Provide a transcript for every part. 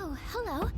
Oh, hello.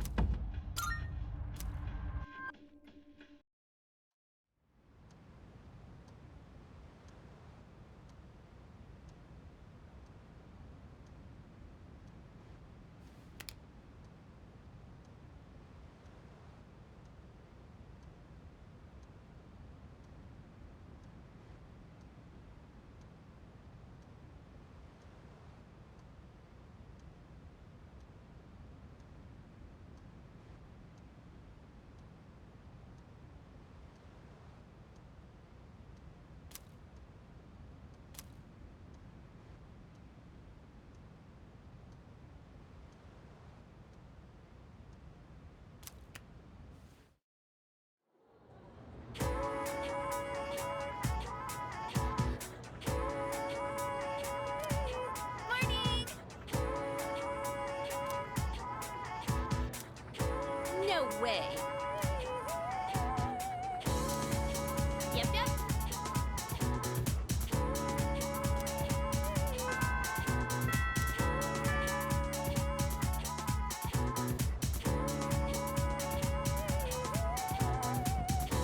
Morning! No way. Yep, yep.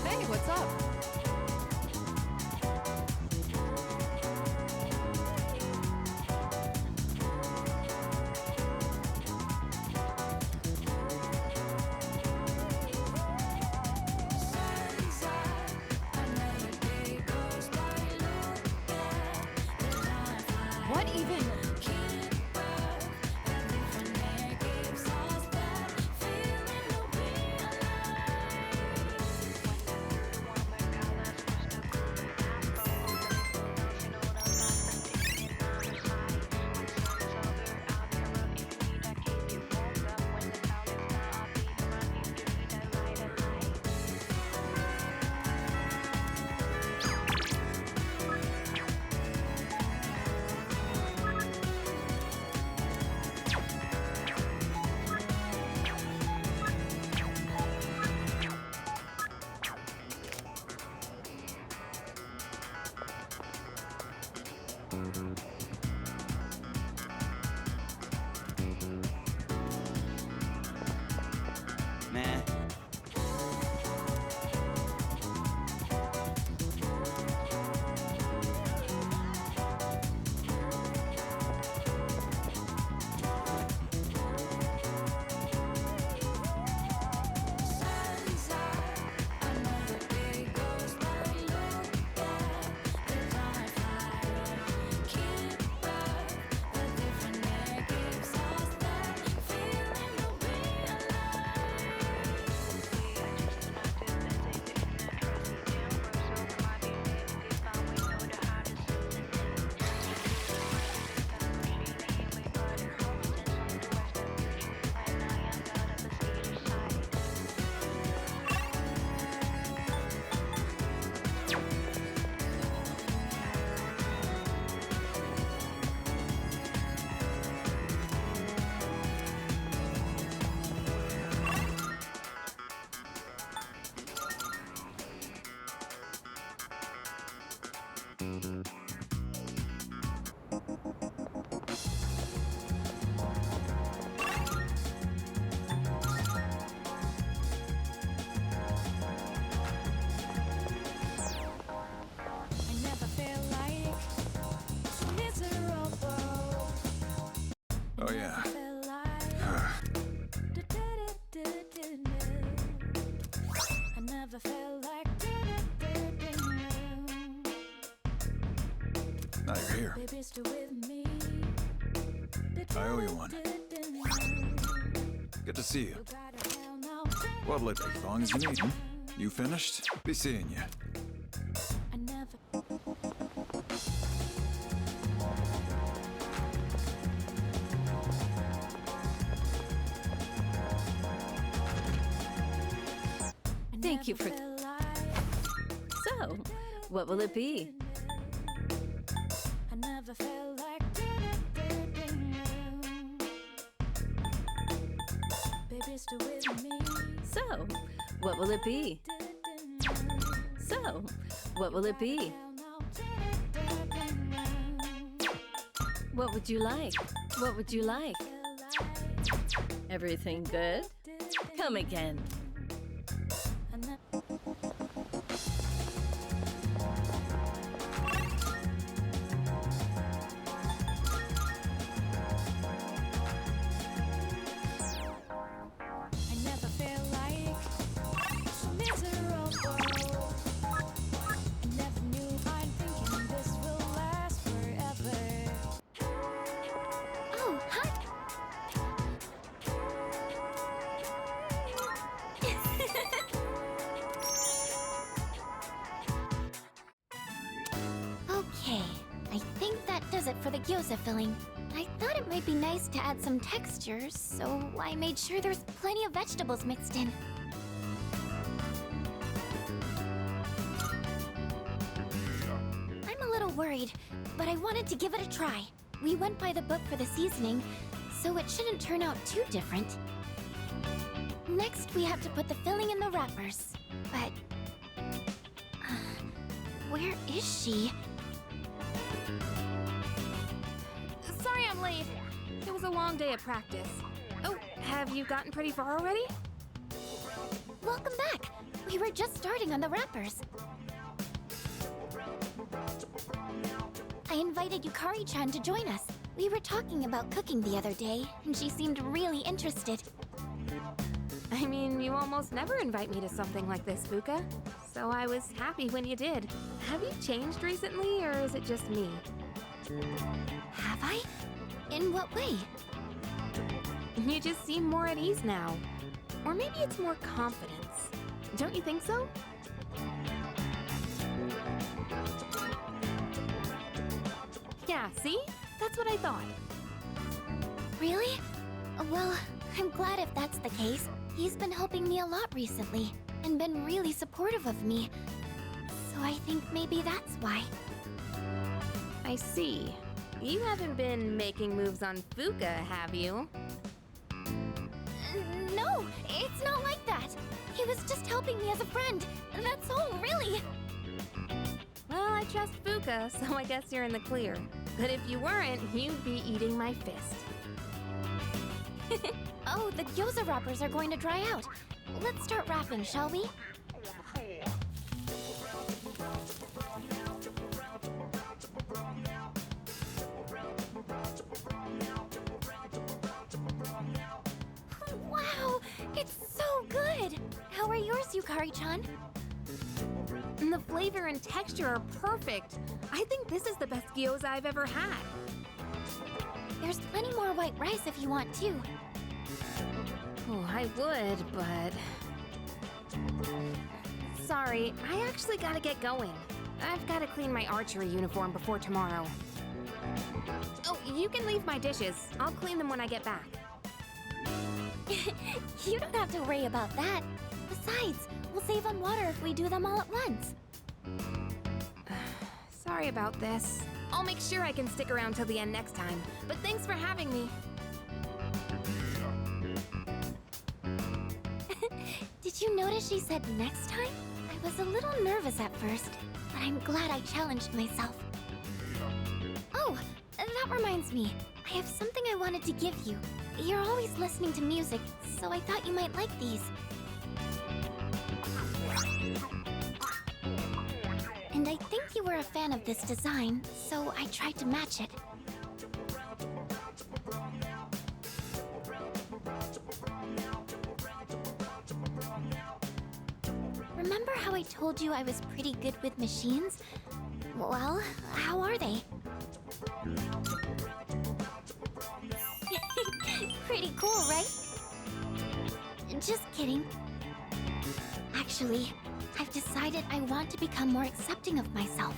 Hey, what's up? What even? Meh. Oh, yeah. I never felt like Now you're here. baby, still with me. I owe you one. Good to see you. What'll it be? As long as you need. You finished? Be seeing you. I never. Thank you for... So, what will it be? I never felt like baby, still with me. So, what will it be? So, what will it be? What would you like? What would you like? Everything good? Come again. I never feel like miserable. I never knew I'm thinking this will last forever. Oh, hi. Okay, I think that does it for the gyoza filling. I thought it might be nice to add some textures, so I made sure there's plenty of vegetables mixed in. I'm a little worried, but I wanted to give it a try. We went by the book for the seasoning, so it shouldn't turn out too different. Next, we have to put the filling in the wrappers. But... where is she? Sorry I'm late. It was a long day at practice. Oh, have you gotten pretty far already? Welcome back! We were just starting on the wrappers. I invited Yukari-chan to join us. We were talking about cooking the other day, and she seemed really interested. I mean, you almost never invite me to something like this, Fuka. So I was happy when you did. Have you changed recently, or is it just me? Have I? In what way? You just seem more at ease now. Or maybe it's more confidence. Don't you think so? Yeah, see? That's what I thought. Really? Well, I'm glad if that's the case. He's been helping me a lot recently, and been really supportive of me. So I think maybe that's why. I see. You haven't been making moves on Fuka, have you? No, it's not like that. He was just helping me as a friend. That's all, really. Well, I trust Fuka, so I guess you're in the clear. But if you weren't, you'd be eating my fist. Oh, the gyoza wrappers are going to dry out. Let's start wrapping, shall we? Wow, it's so good! How are yours, Yukari-chan? The flavor and texture are perfect. I think this is the best gyoza I've ever had. There's plenty more white rice if you want too. Oh, I would, but... Sorry, I actually gotta get going. I've gotta clean my archery uniform before tomorrow. Oh, you can leave my dishes. I'll clean them when I get back. You don't have to worry about that. Besides, we'll save on water if we do them all at once. Sorry about this. I'll make sure I can stick around till the end next time. But thanks for having me. Did you notice she said next time? I was a little nervous at first, but I'm glad I challenged myself. Oh, that reminds me. I have something I wanted to give you. You're always listening to music, so I thought you might like these. And I think you were a fan of this design, so I tried to match it. Remember how I told you I was pretty good with machines? Well, how are they? Pretty cool, right? Just kidding. Actually, I've decided I want to become more accepting of myself.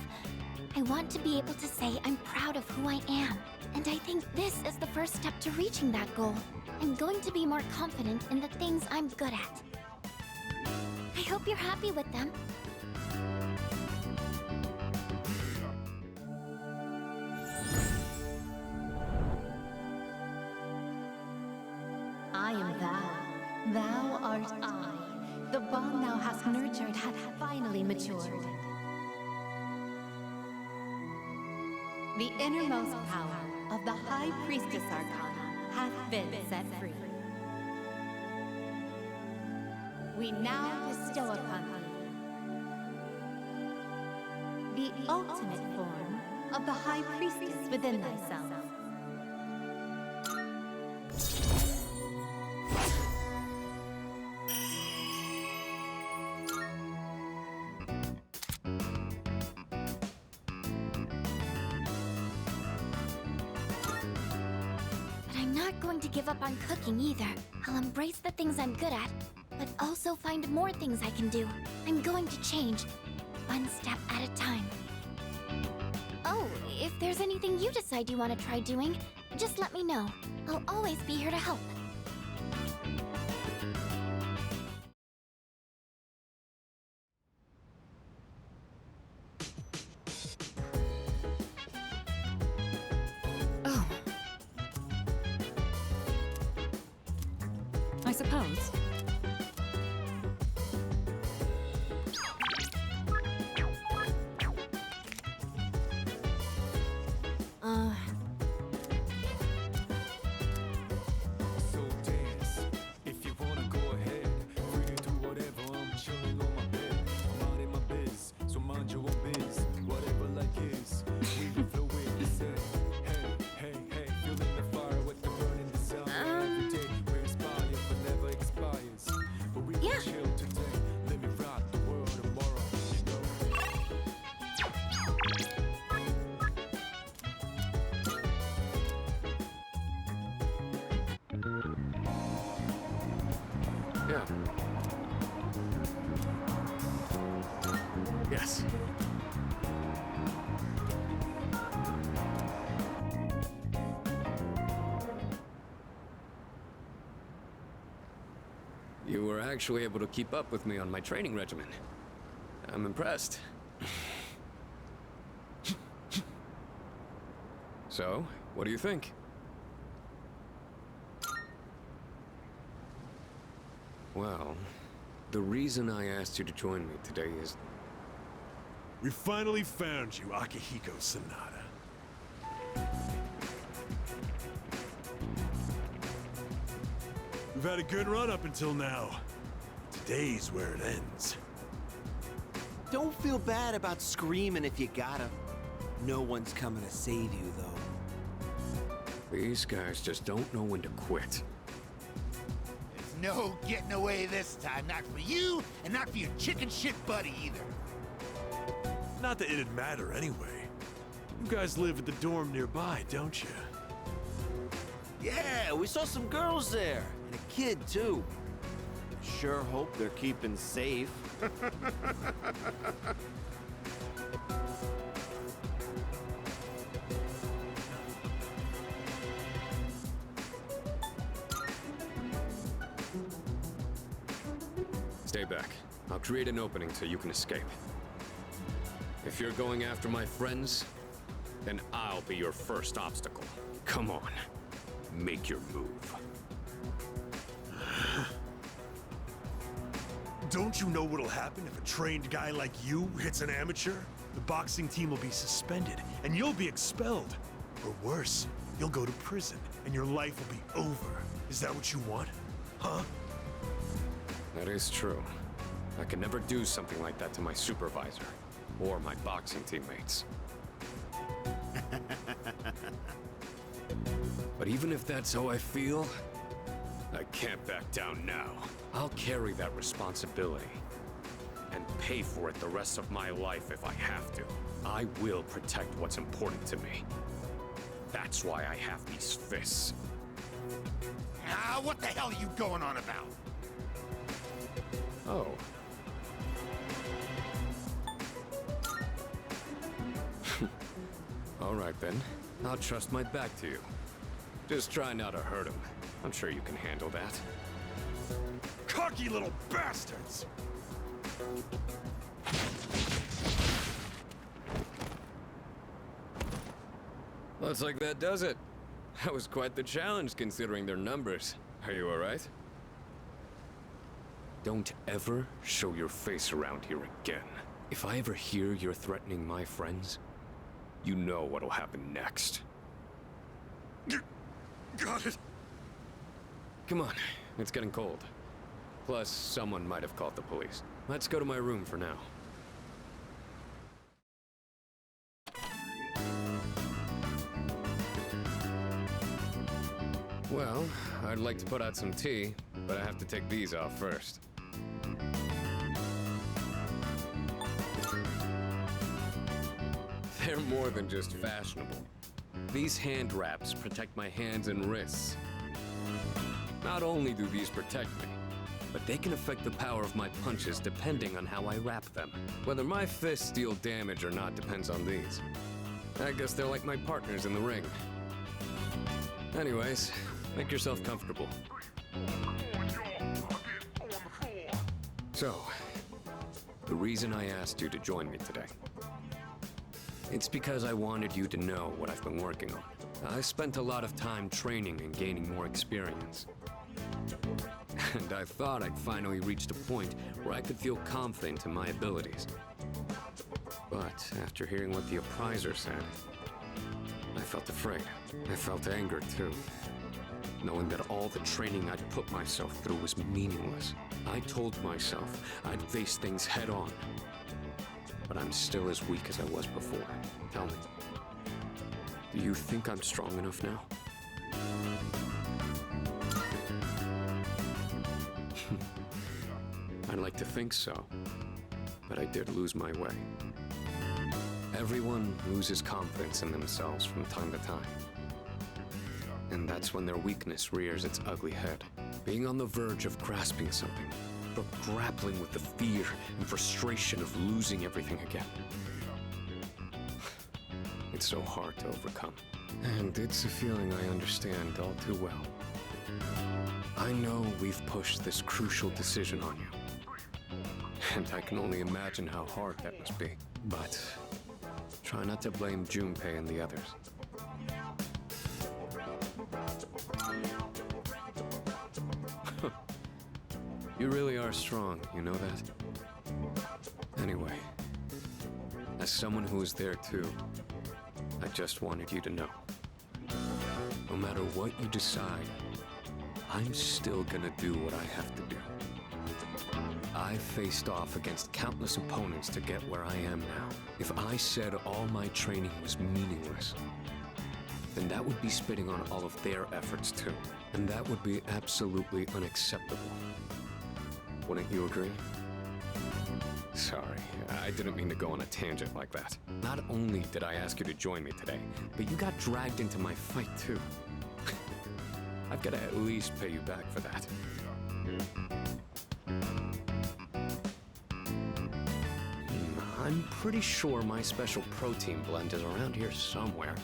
I want to be able to say I'm proud of who I am. And I think this is the first step to reaching that goal. I'm going to be more confident in the things I'm good at. I hope you're happy with them. I am thou. Thou art I. The bond thou hast nurtured hath finally matured. The innermost power of the High Priestess Arcana hath been set free. We now bestow upon thee the ultimate form of the High Priestess within thyself. But I'm not going to give up on cooking either. I'll embrace the things I'm good at, but also find more things I can do. I'm going to change, one step at a time. Oh, if there's anything you decide you want to try doing, just let me know. I'll always be here to help. Oh. I suppose. So dance, if you wanna go ahead. Free to do whatever, I'm chilling on my Yeah. Yes. You were actually able to keep up with me on my training regimen. I'm impressed. So, what do you think? Well, the reason I asked you to join me today is... We finally found you, Akihiko Sanada. We've had a good run up until now. Today's where it ends. Don't feel bad about screaming if you gotta. No one's coming to save you, though. These guys just don't know when to quit. There's no getting away this time. Not for you, and not for your chicken shit buddy either. Not that it'd matter anyway. You guys live at the dorm nearby, don't you? Yeah, we saw some girls there. And a kid, too. Sure hope they're keeping safe. Stay back. I'll create an opening so you can escape. If you're going after my friends, then I'll be your first obstacle. Come on. Make your move. Don't you know what'll happen if a trained guy like you hits an amateur? The boxing team will be suspended, and you'll be expelled. Or worse, you'll go to prison, and your life will be over. Is that what you want? Huh? That is true. I could never do something like that to my supervisor, or my boxing teammates. But even if that's how I feel, I can't back down now. I'll carry that responsibility and pay for it the rest of my life if I have to. I will protect what's important to me. That's why I have these fists. Ah, what the hell are you going on about? Oh. All right then. I'll trust my back to you. Just try not to hurt him. I'm sure you can handle that. Cocky little bastards! Looks like that does it. That was quite the challenge considering their numbers. Are you all right? Don't ever show your face around here again. If I ever hear you're threatening my friends, you know what'll happen next. Got it. Come on, it's getting cold. Plus, someone might have called the police. Let's go to my room for now. Well, I'd like to put out some tea, but I have to take these off first. They're more than just fashionable. These hand wraps protect my hands and wrists. Not only do these protect me, but they can affect the power of my punches depending on how I wrap them. Whether my fists deal damage or not depends on these. I guess they're like my partners in the ring. Anyways, make yourself comfortable. So, the reason I asked you to join me today. It's because I wanted you to know what I've been working on. I spent a lot of time training and gaining more experience. And I thought I'd finally reached a point where I could feel confident in my abilities. But after hearing what the appraiser said, I felt afraid. I felt anger too. Knowing that all the training I'd put myself through was meaningless. I told myself I'd face things head on. But I'm still as weak as I was before. Tell me, do you think I'm strong enough now? I'd like to think so, but I did lose my way. Everyone loses confidence in themselves from time to time. And that's when their weakness rears its ugly head. Being on the verge of grasping something, but grappling with the fear and frustration of losing everything again. It's so hard to overcome. And it's a feeling I understand all too well. I know we've pushed this crucial decision on you. And I can only imagine how hard that must be. But try not to blame Junpei and the others. You really are strong, you know that? Anyway, as someone who was there too, I just wanted you to know. No matter what you decide, I'm still gonna do what I have to do. I faced off against countless opponents to get where I am now. If I said all my training was meaningless, then that would be spitting on all of their efforts too. And that would be absolutely unacceptable. Wouldn't you agree? Sorry, I didn't mean to go on a tangent like that. Not only did I ask you to join me today, but you got dragged into my fight too. I've got to at least pay you back for that. I'm pretty sure my special protein blend is around here somewhere.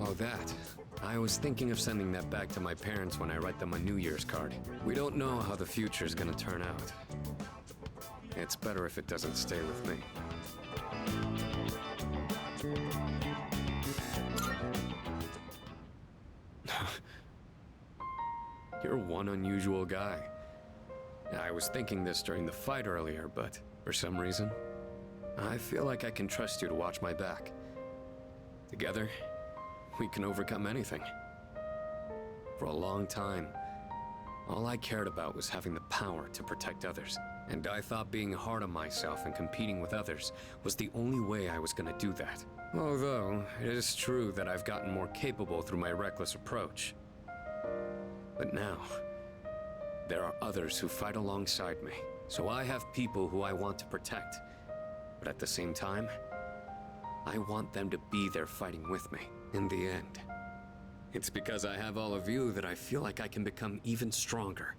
Oh, that. I was thinking of sending that back to my parents when I write them a New Year's card. We don't know how the future's gonna turn out. It's better if it doesn't stay with me. You're one unusual guy. I was thinking this during the fight earlier, but for some reason, I feel like I can trust you to watch my back. Together, we can overcome anything. For a long time, all I cared about was having the power to protect others. And I thought being hard on myself and competing with others was the only way I was gonna do that. Although, it is true that I've gotten more capable through my reckless approach. But now, there are others who fight alongside me. So I have people who I want to protect. But at the same time, I want them to be there fighting with me. In the end, it's because I have all of you that I feel like I can become even stronger.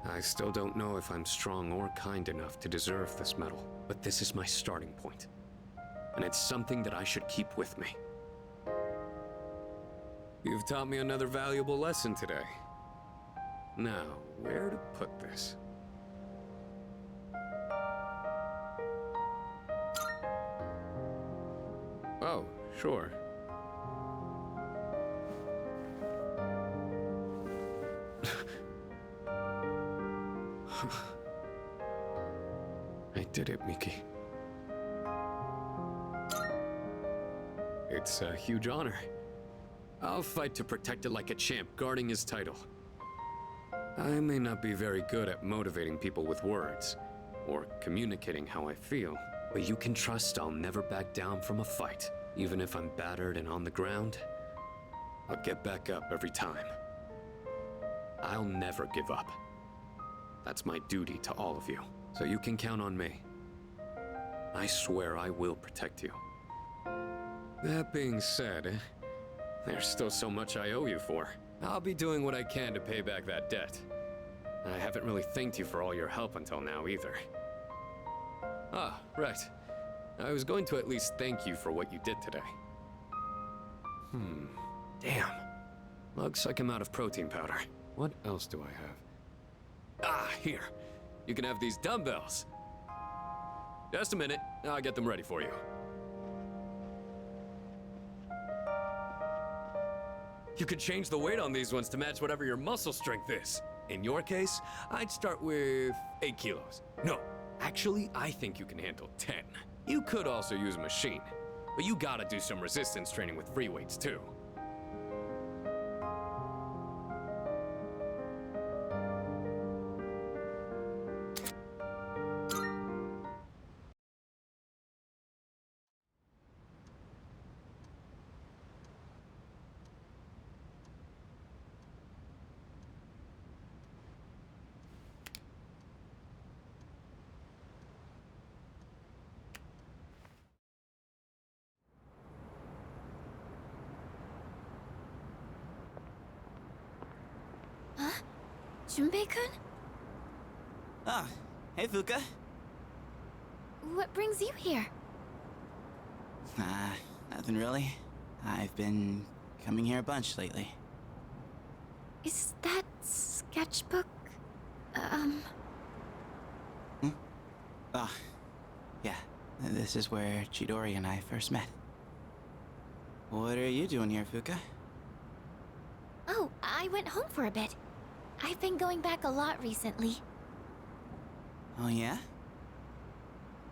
I still don't know if I'm strong or kind enough to deserve this medal, but this is my starting point. And it's something that I should keep with me. You've taught me another valuable lesson today. Now, where to put this? Oh, sure. I did it, Miki. It's a huge honor. I'll fight to protect it like a champ, guarding his title. I may not be very good at motivating people with words, or communicating how I feel, but you can trust I'll never back down from a fight. Even if I'm battered and on the ground, I'll get back up every time. I'll never give up. That's my duty to all of you, so you can count on me. I swear I will protect you. That being said, there's still so much I owe you for. I'll be doing what I can to pay back that debt. I haven't really thanked you for all your help until now either. Ah, right. I was going to at least thank you for what you did today. Damn. Looks like I'm out of protein powder. What else do I have? Ah, here. You can have these dumbbells. Just a minute, I'll get them ready for you. You could change the weight on these ones to match whatever your muscle strength is. In your case, I'd start with 8 kilos. No, actually, I think you can handle 10. You could also use a machine, but you gotta do some resistance training with free weights too. Junpei-kun? Ah, hey Fuka. What brings you here? Nothing really. I've been coming here a bunch lately. Is that sketchbook? Ah, yeah. This is where Chidori and I first met. What are you doing here, Fuka? Oh, I went home for a bit. I've been going back a lot recently. Oh yeah?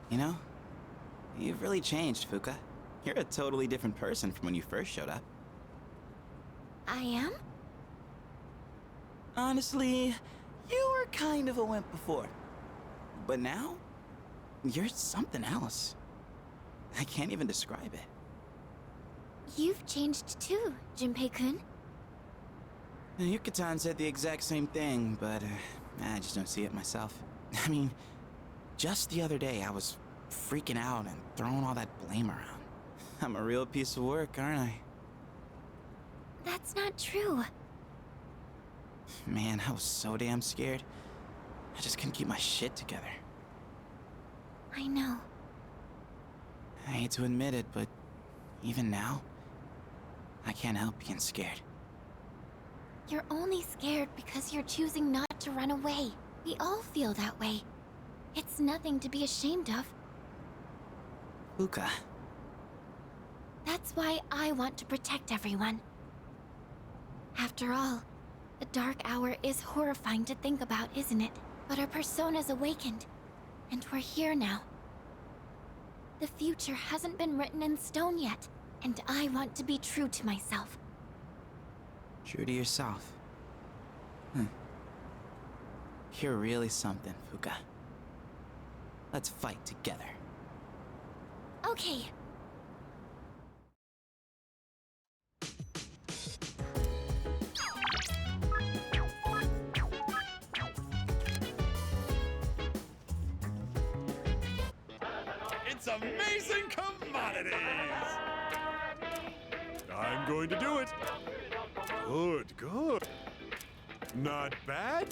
You know, you've really changed, Fuka. You're a totally different person from when you first showed up. I am? Honestly, you were kind of a wimp before. But now, you're something else. I can't even describe it. You've changed too, Junpei-kun. Yuka-tan said the exact same thing, but I just don't see it myself. I mean, just the other day I was freaking out and throwing all that blame around. I'm a real piece of work, aren't I? That's not true. Man, I was so damn scared. I just couldn't keep my shit together. I know. I hate to admit it, but even now, I can't help being scared. You're only scared because you're choosing not to run away. We all feel that way. It's nothing to be ashamed of. Fuka. That's why I want to protect everyone. After all, the dark hour is horrifying to think about, isn't it? But our persona's awakened, and we're here now. The future hasn't been written in stone yet, and I want to be true to myself. True to yourself. You're really something, Fuka. Let's fight together. Okay. It's amazing commodities! I'm going to do it. Good, good. Not bad.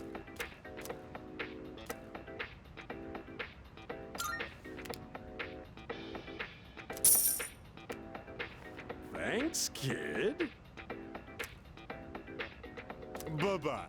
Thanks, kid. Bye-bye.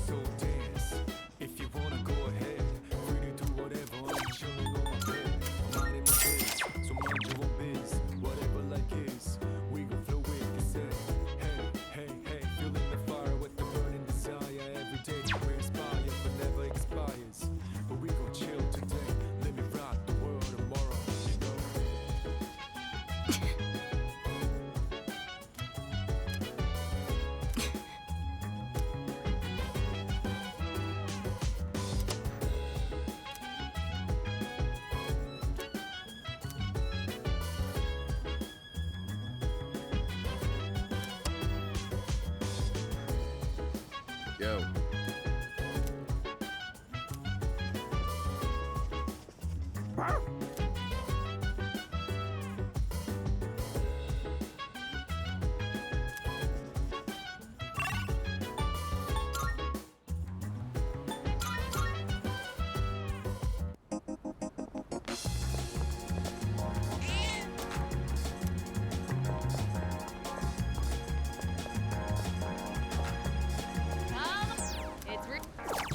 So dance, if you wanna go ahead. Free to do whatever, I'm chilling on my bed. Minding my biz, so mind your own biz. Whatever like is, we gon' flow with the set. Hey, hey, hey, feeling the fire with the burning desire. Every day we inspire, but never expires. But we gon' chill today, let me rock the world tomorrow, you know. Go.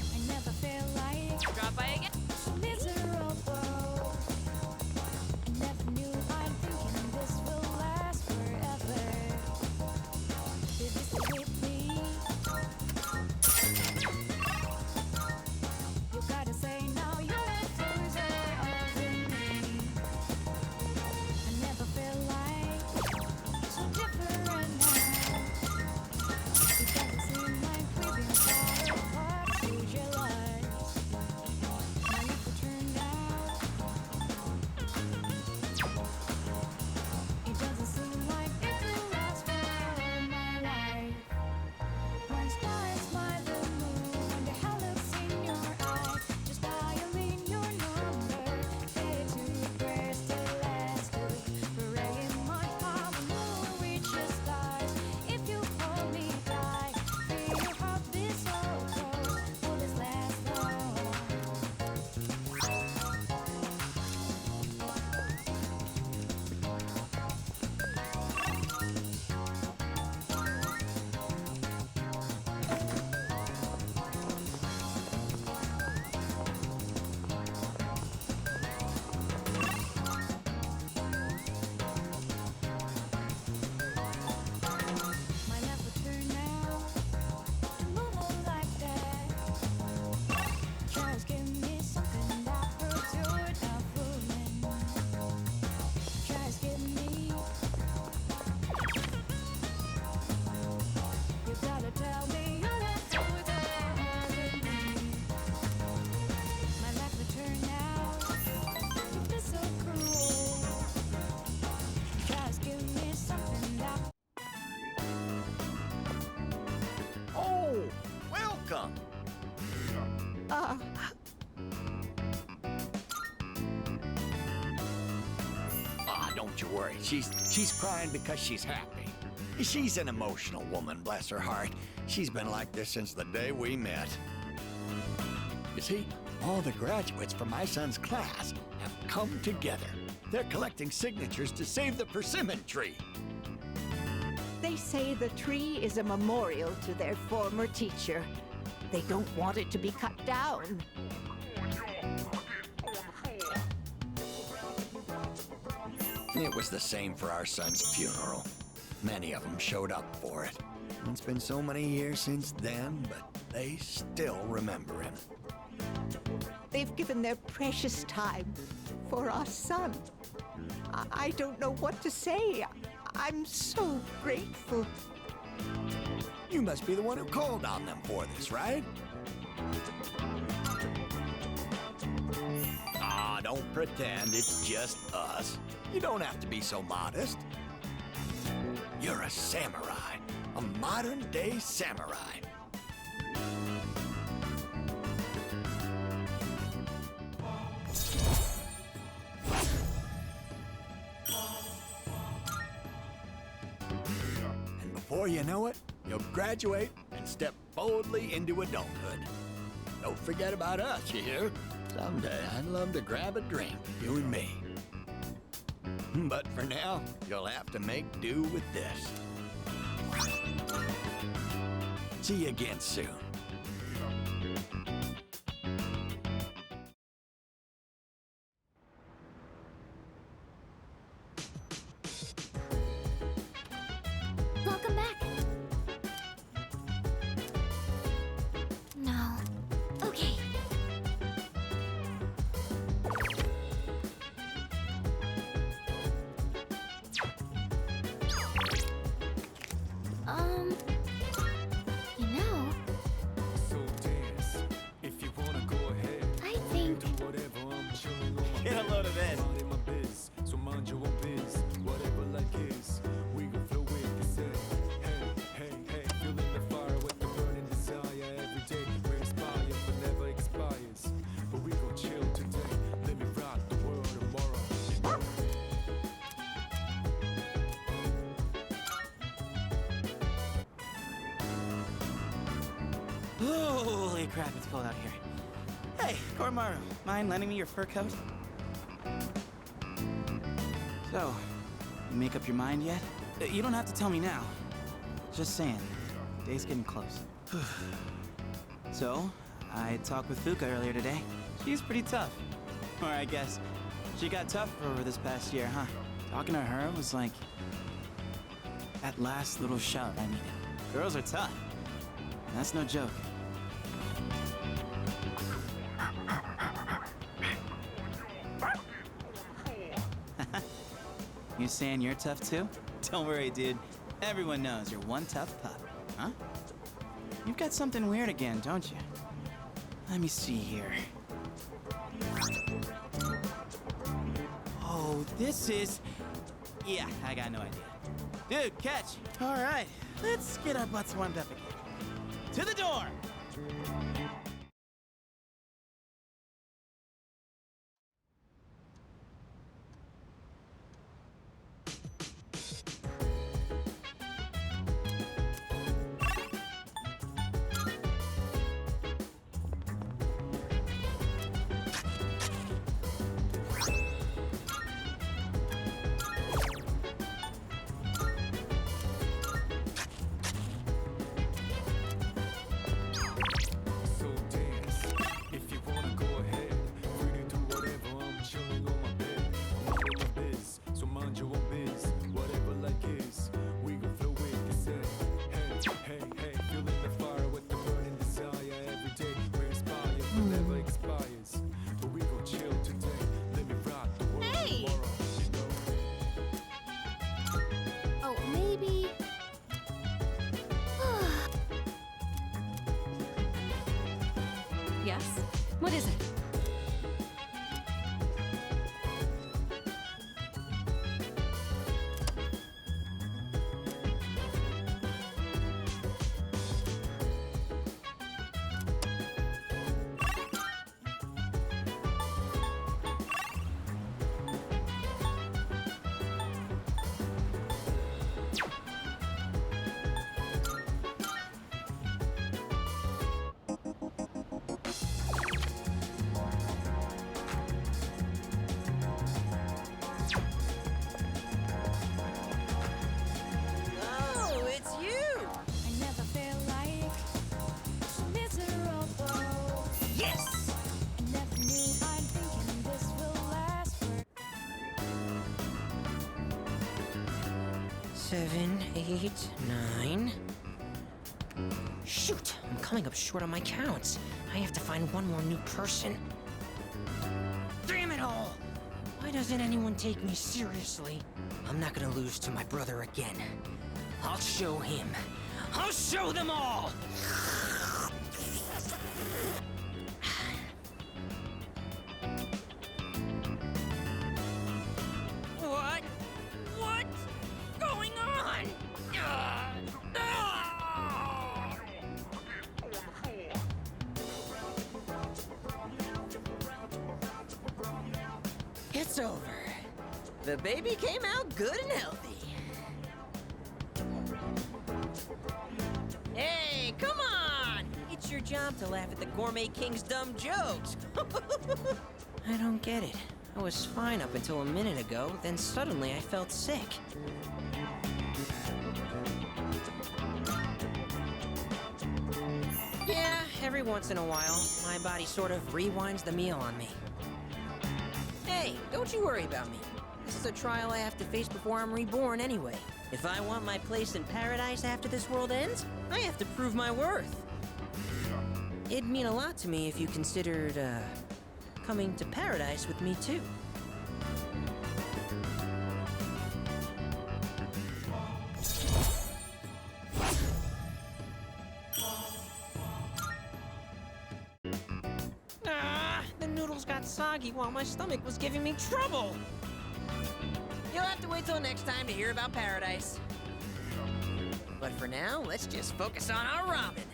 I never feel like Drop by again. miserable. Don't you worry. She's crying because she's happy. She's an emotional woman, bless her heart. She's been like this since the day we met. You see, all the graduates from my son's class have come together. They're collecting signatures to save the persimmon tree. They say the tree is a memorial to their former teacher. They don't want it to be cut down. It was the same for our son's funeral. Many of them showed up for it. It's been so many years since then, but they still remember him. They've given their precious time for our son. I don't know what to say. I'm so grateful. You must be the one who called on them for this, right? Ah, don't pretend it's just us. You don't have to be so modest. You're a samurai, a modern-day samurai. And before you know it, you'll graduate and step boldly into adulthood. Don't forget about us, you hear? Someday I'd love to grab a drink, you and me. But for now, you'll have to make do with this. See you again soon. Welcome back. No. Okay. You know, So dance. If you wanna go ahead, I think do whatever. I'm chilling on my Get a load of this. Minding my biz, so mind your own biz. Whatever like is, we gon' flow with this. Hey, feeling the fire with the burning desire every day. We inspire, but never expires. But we gon' chill today. Let me rock the world tomorrow. Holy crap, it's cold out here. Hey, Koromaru, mind lending me your fur coat? So, you make up your mind yet? You don't have to tell me now. Just saying, day's getting close. So, I talked with Fuka earlier today. She's pretty tough. Or I guess, she got tougher over this past year, huh? Talking to her was like that last little shove I needed. Girls are tough. That's no joke. You saying you're tough too? Don't worry, dude. Everyone knows you're one tough pup, huh? You've got something weird again, don't you? Let me see here. Oh, this is... Yeah, I got no idea. Dude, catch! All right, let's get our butts warmed up again. To the door! 7, 8, 9. Shoot! I'm coming up short on my counts. I have to find one more new person. Damn it all! Why doesn't anyone take me seriously? I'm not gonna lose to my brother again. I'll show him. I'll show them all! What? What's going on? It's over. The baby came out good and healthy. Hey, come on! It's your job to laugh at the Gourmet King's dumb jokes. I don't get it. I was fine up until a minute ago, then suddenly I felt sick. Yeah, every once in a while, my body sort of rewinds the meal on me. Hey, don't you worry about me. This is a trial I have to face before I'm reborn anyway. If I want my place in paradise after this world ends, I have to prove my worth. It'd mean a lot to me if you considered, coming to paradise with me too. The noodles got soggy while my stomach was giving me trouble. You'll have to wait till next time to hear about paradise. But for now, let's just focus on our ramen.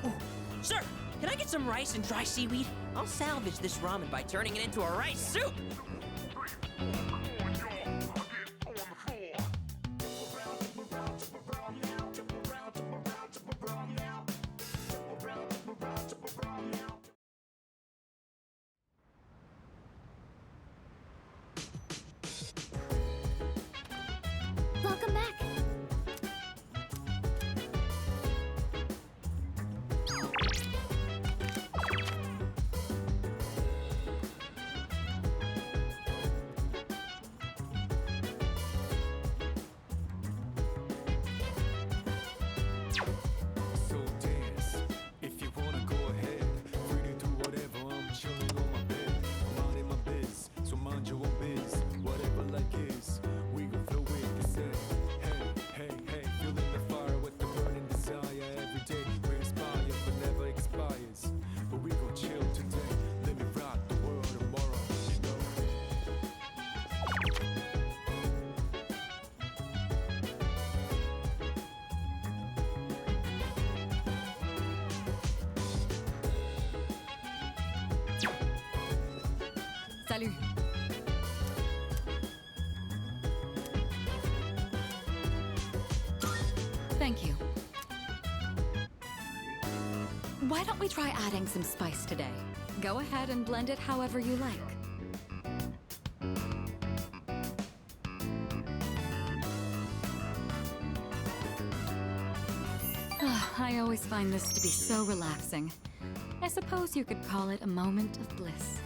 Ooh, sir, can I get some rice and dry seaweed? I'll salvage this ramen by turning it into a rice soup. Welcome back. So dance. If you wanna go ahead, free to do whatever. I'm chilling on my bed. I'm out in my biz, so mind your own biz. Whatever like is, we gon' flow with the set. Hey, hey, hey, feeling the fire with the burning desire. Every day we inspire, but never expires. But we gon' chill today. Let me rock the world tomorrow, you know. Salut. Thank you. Why don't we try adding some spice today? Go ahead and blend it however you like. I always find this to be so relaxing. I suppose you could call it a moment of bliss.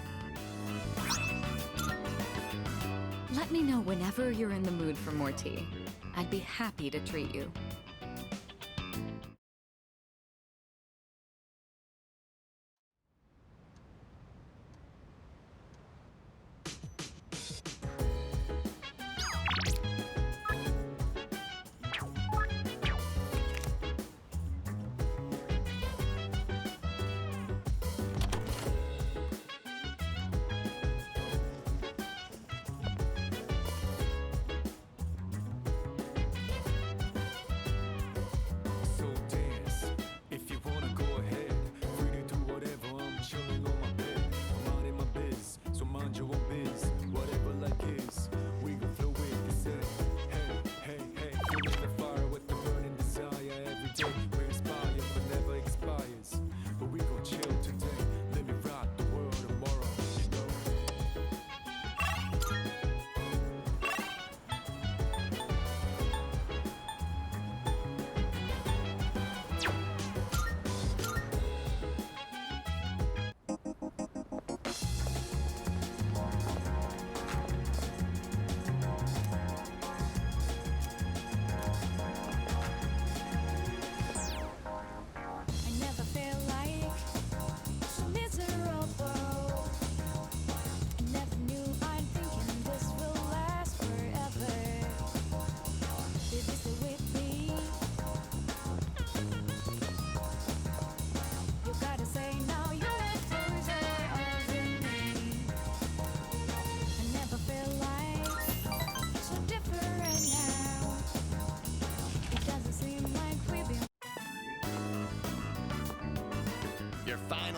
Let me know whenever you're in the mood for more tea. I'd be happy to treat you.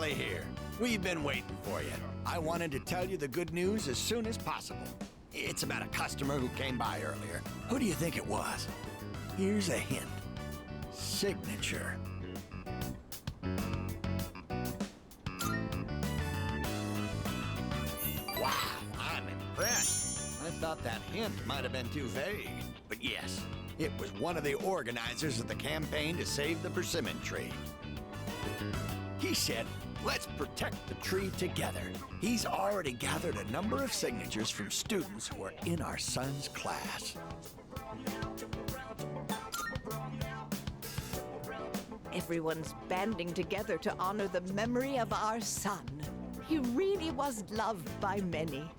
finally here. We've been waiting for you. I wanted to tell you the good news as soon as possible. It's about a customer who came by earlier. Who do you think it was? Here's a hint. Signature. Wow, I'm impressed. I thought that hint might have been too vague. But yes, it was one of the organizers of the campaign to save the persimmon tree. He said, let's protect the tree together. He's already gathered a number of signatures from students who are in our son's class. Everyone's banding together to honor the memory of our son. He really was loved by many.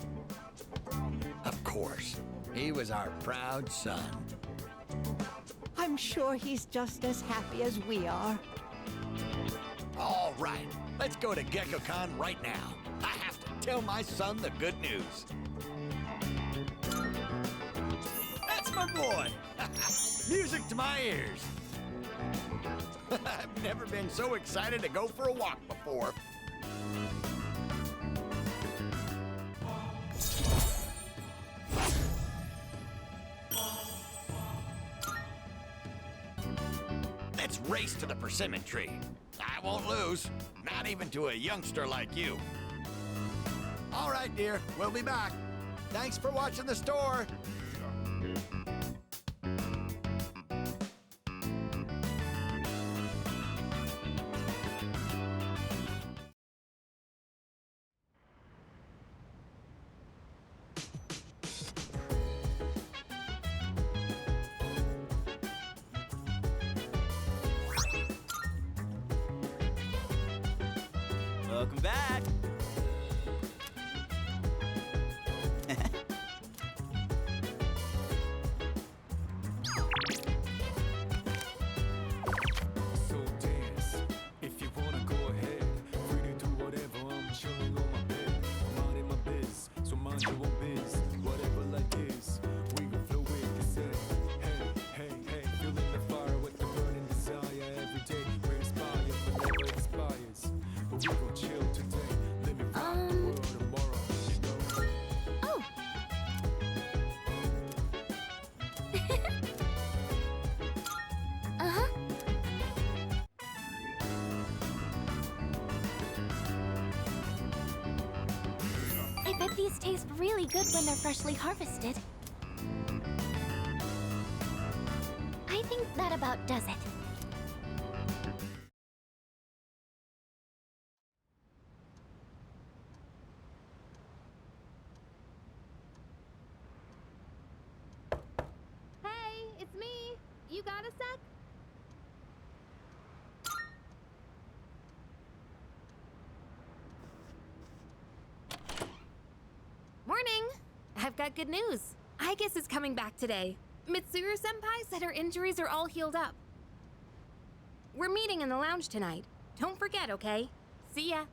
Of course, he was our proud son. I'm sure he's just as happy as we are. All right, let's go to GeckoCon right now. I have to tell my son the good news. That's my boy! Music to my ears. I've never been so excited to go for a walk before. Let's race to the persimmon tree. I won't lose, not even to a youngster like you. All right, dear, we'll be back. Thanks for watching the store. Welcome back. So dance. If you wanna go ahead, free to do whatever. I'm chilling on my bed, minding my biz. So mind your own biz, whatever life is. We gon' flow with the set. Hey, hey, hey, feeling the fire with the burning desire. Every day we inspire, but never expires. But we gon' chill today, let me rock the world tomorrow. You know. Oh. Uh-huh. I bet these taste really good when they're freshly harvested. I think that about does it. Hey, it's me. You got a sec? Morning. I've got good news. I guess it's coming back today. Mitsuru-senpai said her injuries are all healed up. We're meeting in the lounge tonight. Don't forget, okay? See ya.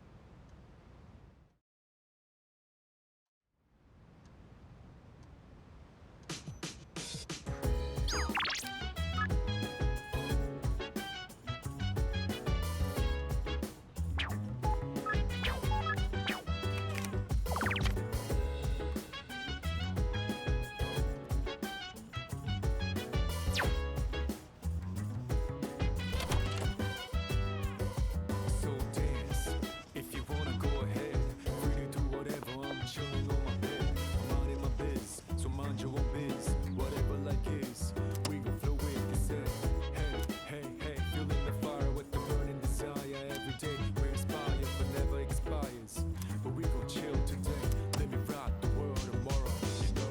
So dance. If you wanna go ahead, free to do whatever. I'm chilling on my bed, minding my biz. So mind your own biz, whatever like is. We gon' flow with the set. Hey, hey, hey, feeling the fire with the burning desire. Every day we inspire, but never expires. But we gon' chill today, let me rock the world tomorrow. You know.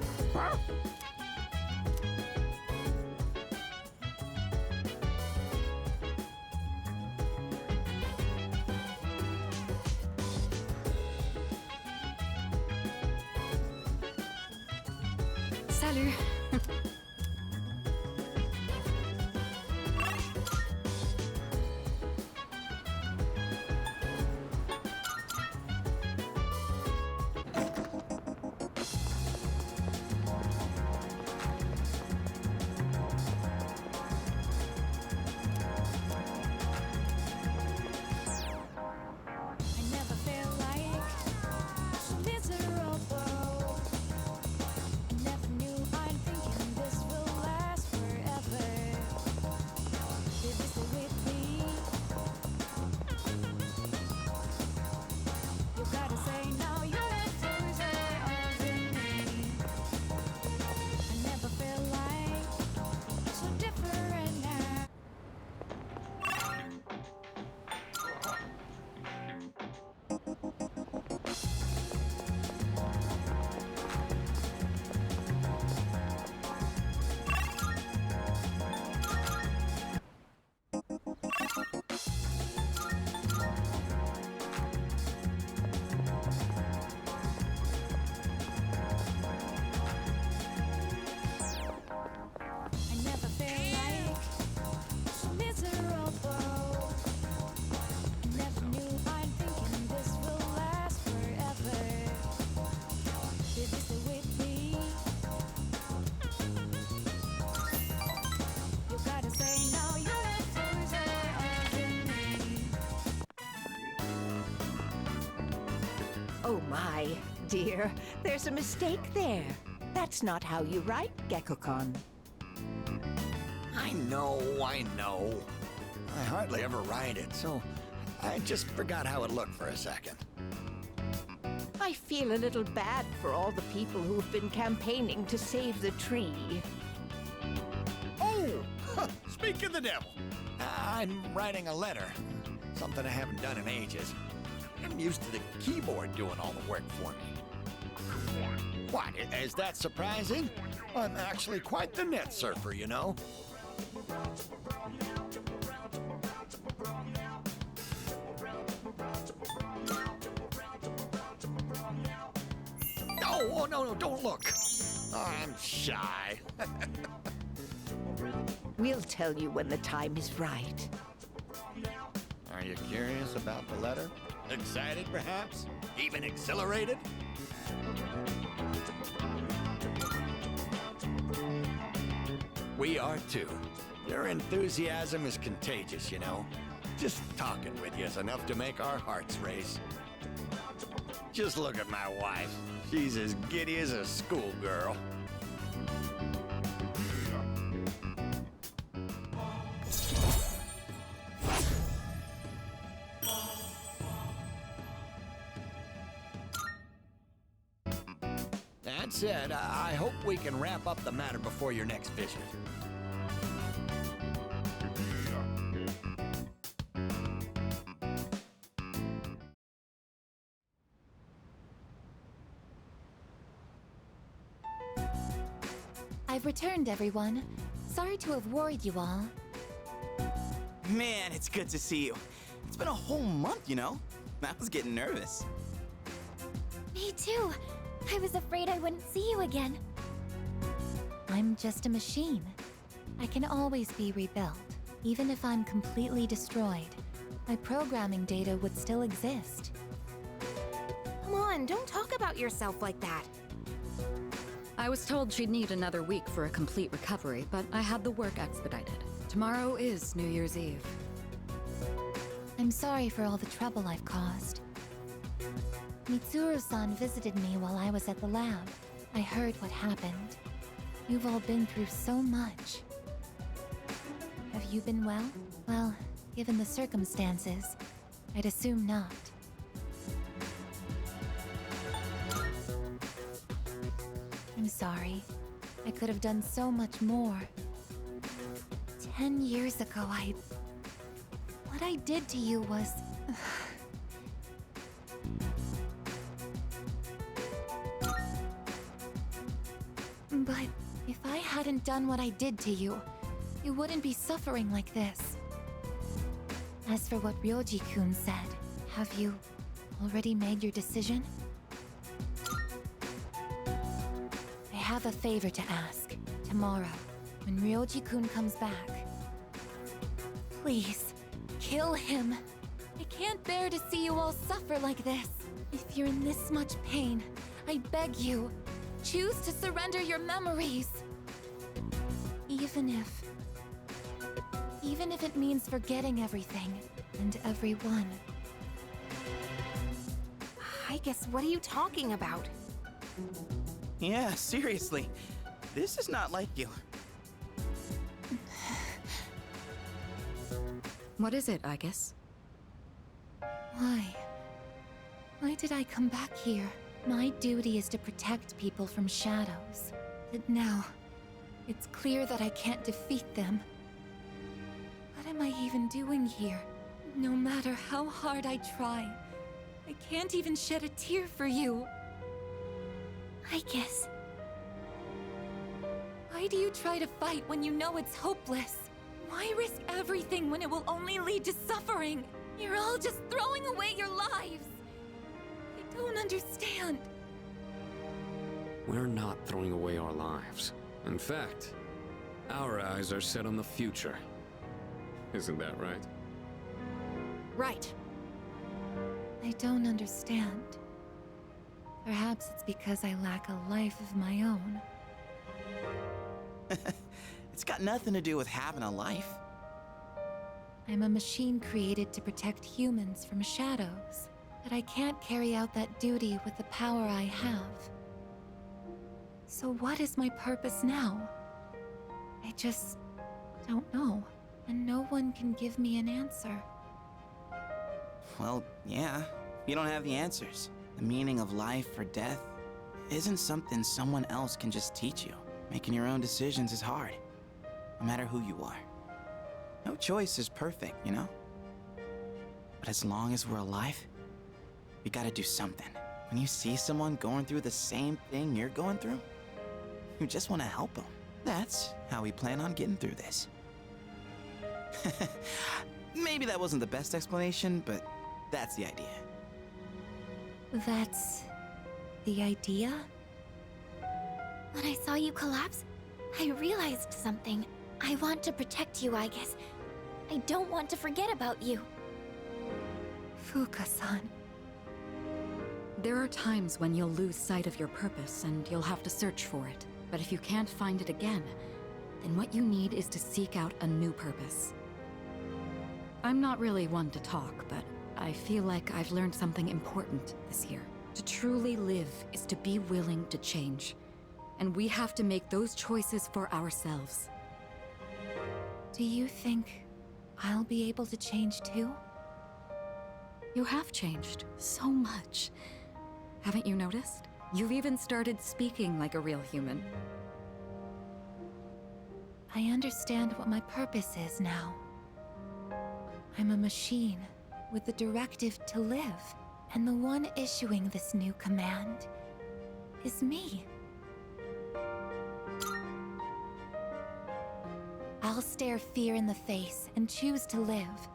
Salut. Oh my, dear, there's a mistake there. That's not how you write, Gekko-kun. I know. I hardly ever write it, so I just forgot how it looked for a second. I feel a little bad for all the people who've been campaigning to save the tree. Oh! Speak of the devil! I'm writing a letter. Something I haven't done in ages. I'm used to the keyboard doing all the work for me. What, is that surprising? I'm actually quite the net surfer, you know? No, don't look. Oh, I'm shy. We'll tell you when the time is right. Are you curious about the letter? Excited, perhaps? Even exhilarated? We are too. Your enthusiasm is contagious, you know. Just talking with you is enough to make our hearts race. Just look at my wife. She's as giddy as a schoolgirl. That said, I hope we can wrap up the matter before your next visit. I've returned, everyone. Sorry to have worried you all. Man, it's good to see you. It's been a whole month, you know? I was getting nervous. Me too. I was afraid I wouldn't see you again. I'm just a machine. I can always be rebuilt. Even if I'm completely destroyed, my programming data would still exist. Come on, don't talk about yourself like that. I was told she'd need another week for a complete recovery, but I had the work expedited. Tomorrow is New Year's Eve. I'm sorry for all the trouble I've caused. Mitsuru-san visited me while I was at the lab. I heard what happened. You've all been through so much. Have you been well? Well, given the circumstances, I'd assume not. I'm sorry. I could have done so much more. 10 years ago, what I did to you was... But if I hadn't done what I did to you, you wouldn't be suffering like this. As for what Ryoji-kun said, have you already made your decision? I have a favor to ask. Tomorrow, when Ryoji-kun comes back, please, kill him. I can't bear to see you all suffer like this. If you're in this much pain, I beg you, choose to surrender your memories. Even if it means forgetting everything and everyone. I guess, what are you talking about? Yeah, seriously. This is not like you. What is it, I guess? Why? Why did I come back here? My duty is to protect people from shadows. But now, it's clear that I can't defeat them. What am I even doing here? No matter how hard I try, I can't even shed a tear for you. I guess. Why do you try to fight when you know it's hopeless? Why risk everything when it will only lead to suffering? You're all just throwing away your lives. I don't understand. We're not throwing away our lives. In fact, our eyes are set on the future. Isn't that right? Right. I don't understand. Perhaps it's because I lack a life of my own. It's got nothing to do with having a life. I'm a machine created to protect humans from shadows. that I can't carry out that duty with the power I have. So what is my purpose now? I just don't know, and no one can give me an answer. Well, yeah, you don't have the answers. The meaning of life or death isn't something someone else can just teach you. Making your own decisions is hard, no matter who you are. No choice is perfect, you know? But as long as we're alive, we gotta do something. When you see someone going through the same thing you're going through, you just want to help them. That's how we plan on getting through this. Maybe that wasn't the best explanation, but that's the idea. That's the idea? When I saw you collapse, I realized something. I want to protect you, I guess. I don't want to forget about you. Fuka-san. There are times when you'll lose sight of your purpose and you'll have to search for it. But if you can't find it again, then what you need is to seek out a new purpose. I'm not really one to talk, but I feel like I've learned something important this year. To truly live is to be willing to change. And we have to make those choices for ourselves. Do you think I'll be able to change too? You have changed so much. Haven't you noticed? You've even started speaking like a real human. I understand what my purpose is now. I'm a machine with the directive to live, and the one issuing this new command is me. I'll stare fear in the face and choose to live.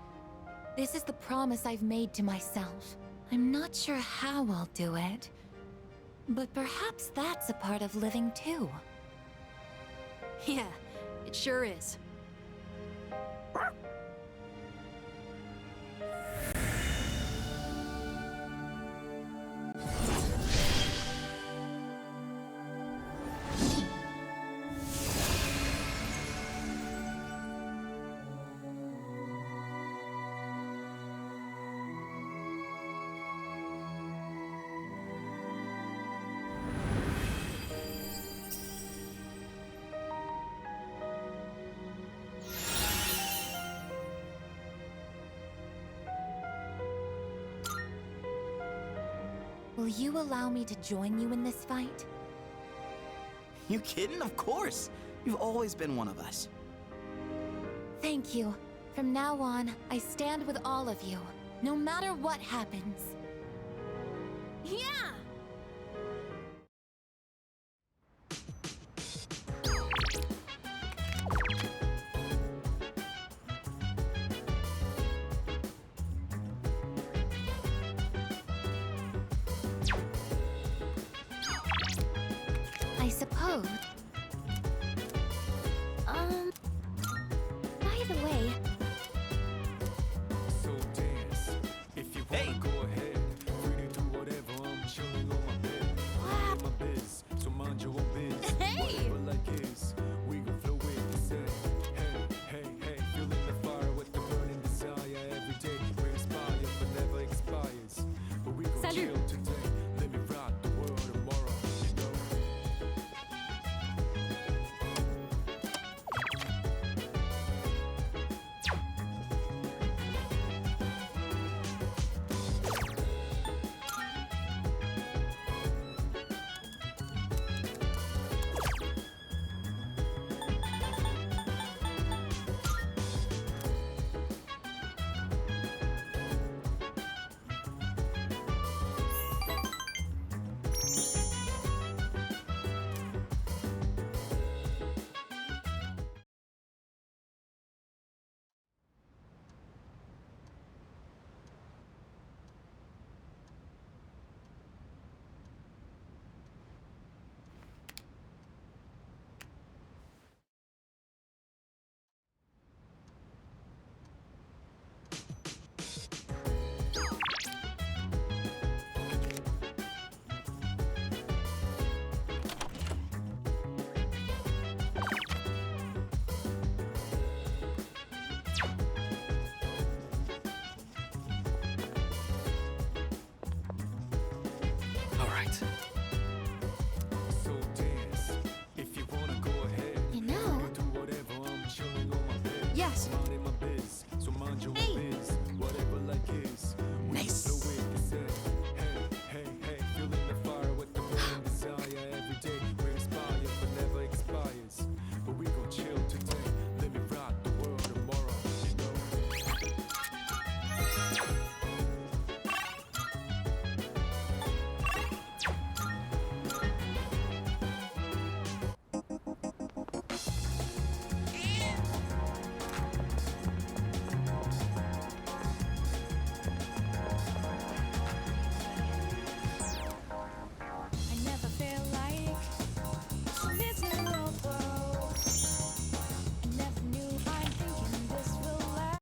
This is the promise I've made to myself. I'm not sure how I'll do it, but perhaps that's a part of living too. Yeah, it sure is. Will you allow me to join you in this fight? You kidding? Of course! You've always been one of us. Thank you. From now on, I stand with all of you, no matter what happens. Yeah! I suppose. By the way, So dance. If you wanna go ahead, free to do whatever. I'm chilling on my bed. I'm my biz, so mind your own biz. Whatever like is, we gon' flow with the set. Hey, hey, hey, feeling the fire with the burning desire every day. We inspire, but never expires. But we gon' Salut. chill today. Let me rock the world tomorrow. You know. Yes. Minding my biz, so mind your own biz. Whatever like is, we Nice. flow with the set. Hey, feeling the fire with the burning desire every day. We inspire, but never expires. But we gon' chill today. Let me rock the world tomorrow. You know. I never felt like miserable. I never knew I'm thinking this will last.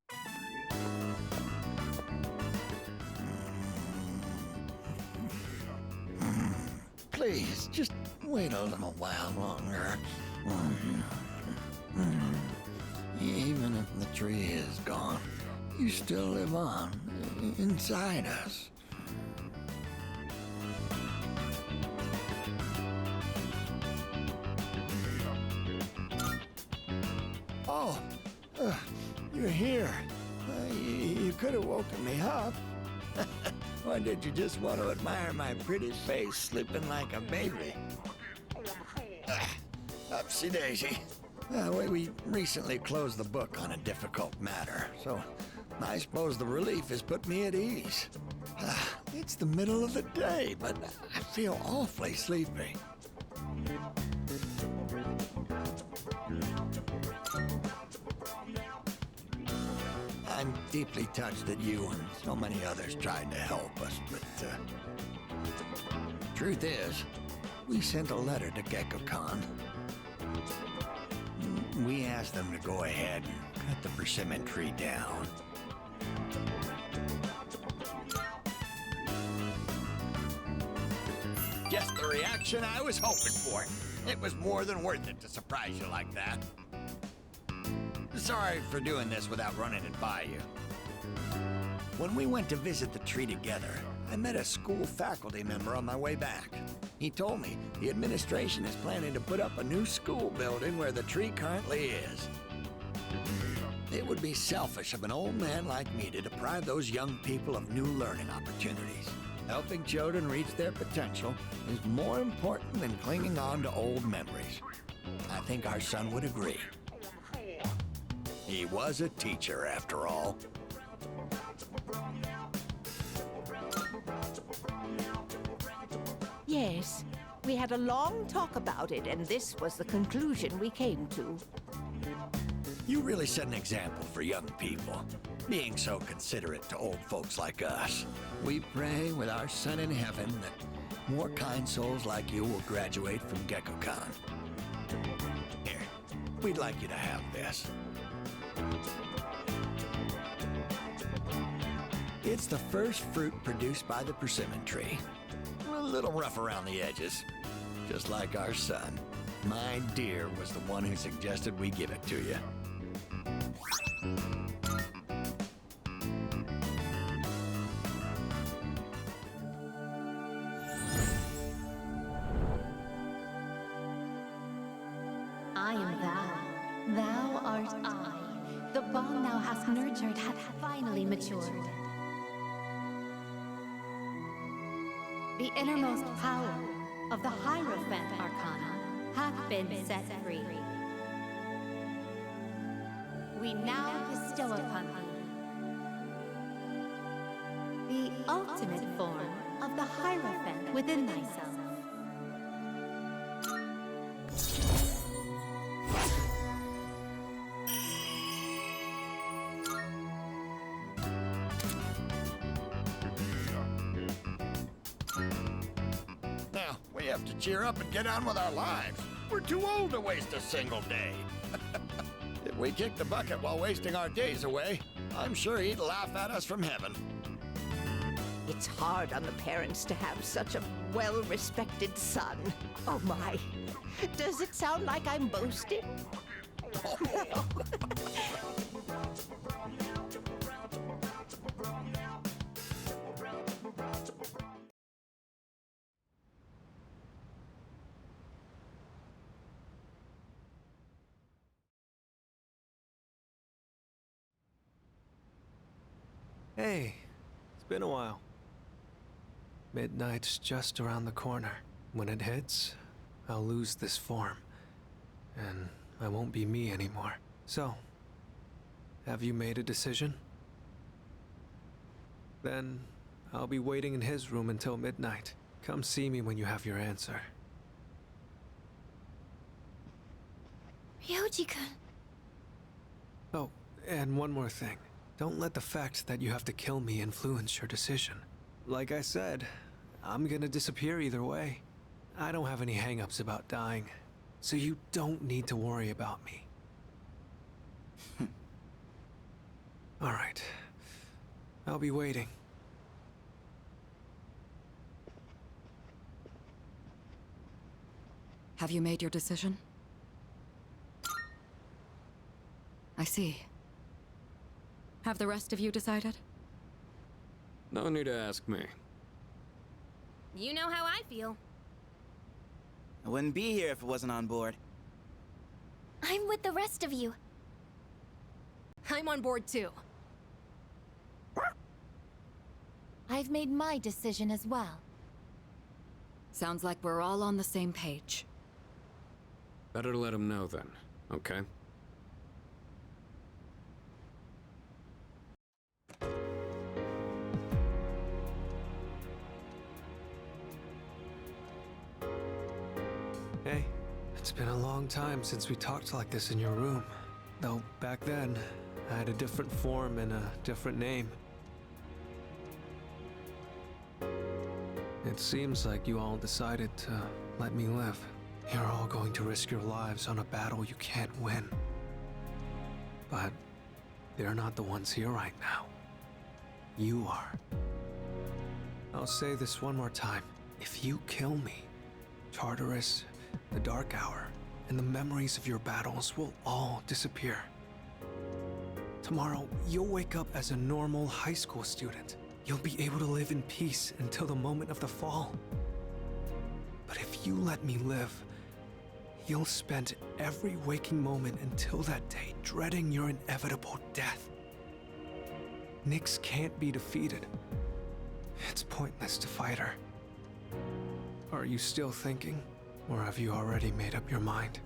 Please, just wait a little while longer. Even if the tree is gone, you still live on inside us. Oh, you're here. You could have woken me up. Or did you just want to admire my pretty face sleeping like a baby? Upsy daisy. We recently closed the book on a difficult matter, so I suppose the relief has put me at ease. It's the middle of the day, but I feel awfully sleepy. I'm deeply touched that you and so many others tried to help us, but truth is, we sent a letter to GeckoCon. We asked them to go ahead and cut the persimmon tree down. Just the reaction I was hoping for. It was more than worth it to surprise you like that. Sorry for doing this without running it by you. When we went to visit the tree together, I met a school faculty member on my way back. He told me the administration is planning to put up a new school building where the tree currently is. It would be selfish of an old man like me to deprive those young people of new learning opportunities. Helping children reach their potential is more important than clinging on to old memories. I think our son would agree. He was a teacher, after all. Yes, we had a long talk about it, and this was the conclusion we came to. You really set an example for young people, being so considerate to old folks like us. We pray with our son in heaven that more kind souls like you will graduate from GeckoCon. Here, we'd like you to have this. It's the first fruit produced by the persimmon tree. A little rough around the edges, just like our son. My dear was the one who suggested we give it to you. I am thou, thou art I. The bond thou hast nurtured hath finally matured. The innermost power of the Hierophant Arcana hath been set free. We now bestow upon thee the ultimate form of the Hierophant within thyself. Now, we have to cheer up and get on with our lives. We're too old to waste a single day. If we kick the bucket while wasting our days away, I'm sure he'd laugh at us from heaven. It's hard on the parents to have such a well-respected son. Oh my, does it sound like I'm boasting? Hey, it's been a while. Midnight's just around the corner. When it hits, I'll lose this form, and I won't be me anymore. So, have you made a decision? Then I'll be waiting in his room until midnight. Come see me when you have your answer. Ryoji-kun. Oh, and one more thing. Don't let the fact that you have to kill me influence your decision. Like I said, I'm gonna disappear either way. I don't have any hang-ups about dying, so you don't need to worry about me. Alright. I'll be waiting. Have you made your decision? I see. Have the rest of you decided? No need to ask me. You know how I feel. I wouldn't be here if it wasn't on board. I'm with the rest of you. I'm on board too. I've made my decision as well. Sounds like we're all on the same page. Better let him know then, okay? Hey, it's been a long time since we talked like this in your room. Though back then, I had a different form and a different name. It seems like you all decided to let me live. You're all going to risk your lives on a battle you can't win. But they're not the ones here right now. You are. I'll say this one more time. If you kill me, Tartarus, the Dark Hour, and the memories of your battles will all disappear. Tomorrow, you'll wake up as a normal high school student. You'll be able to live in peace until the moment of the fall. But if you let me live, you'll spend every waking moment until that day dreading your inevitable death. Nyx can't be defeated. It's pointless to fight her. Are you still thinking, or have you already made up your mind?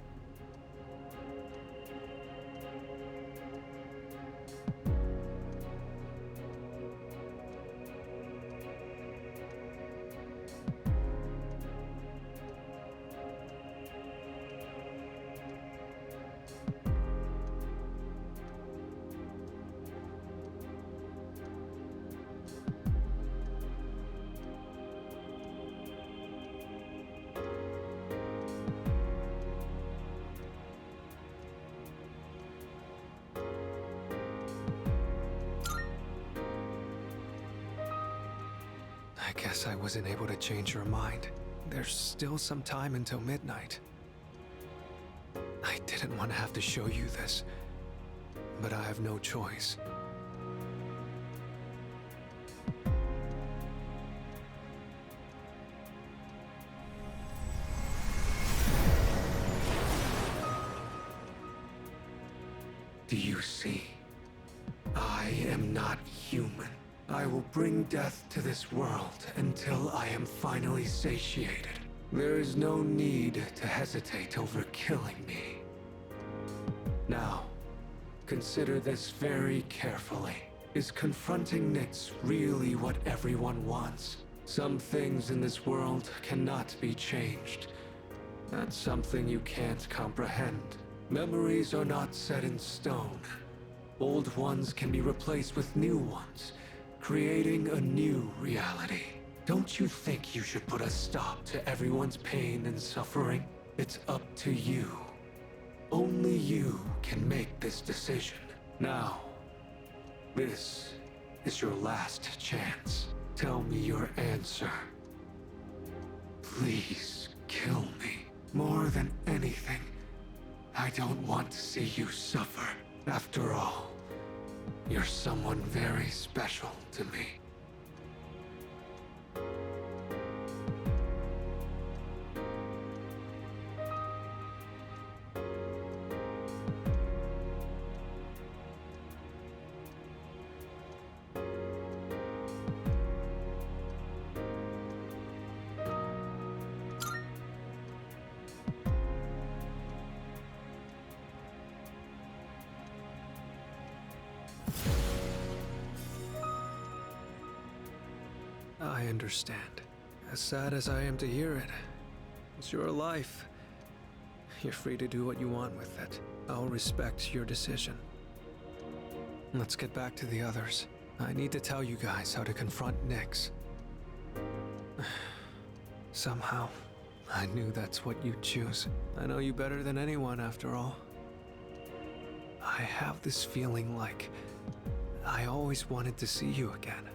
I guess I wasn't able to change your mind. There's still some time until midnight. I didn't want to have to show you this, but I have no choice. Do you see? I am not human. I will bring death to this world until I am finally satiated. There is no need to hesitate over killing me. Now, consider this very carefully. Is confronting Nyx really what everyone wants? Some things in this world cannot be changed. That's something you can't comprehend. Memories are not set in stone. Old ones can be replaced with new ones, creating a new reality. Don't you think you should put a stop to everyone's pain and suffering? It's up to you. Only you can make this decision. Now, this is your last chance. Tell me your answer. Please kill me. More than anything, I don't want to see you suffer. After all, you're someone very special to me. I understand. As sad as I am to hear it, it's your life. You're free to do what you want with it. I'll respect your decision. Let's get back to the others. I need to tell you guys how to confront Nyx. Somehow, I knew that's what you'd choose. I know you better than anyone, after all. I have this feeling like I always wanted to see you again.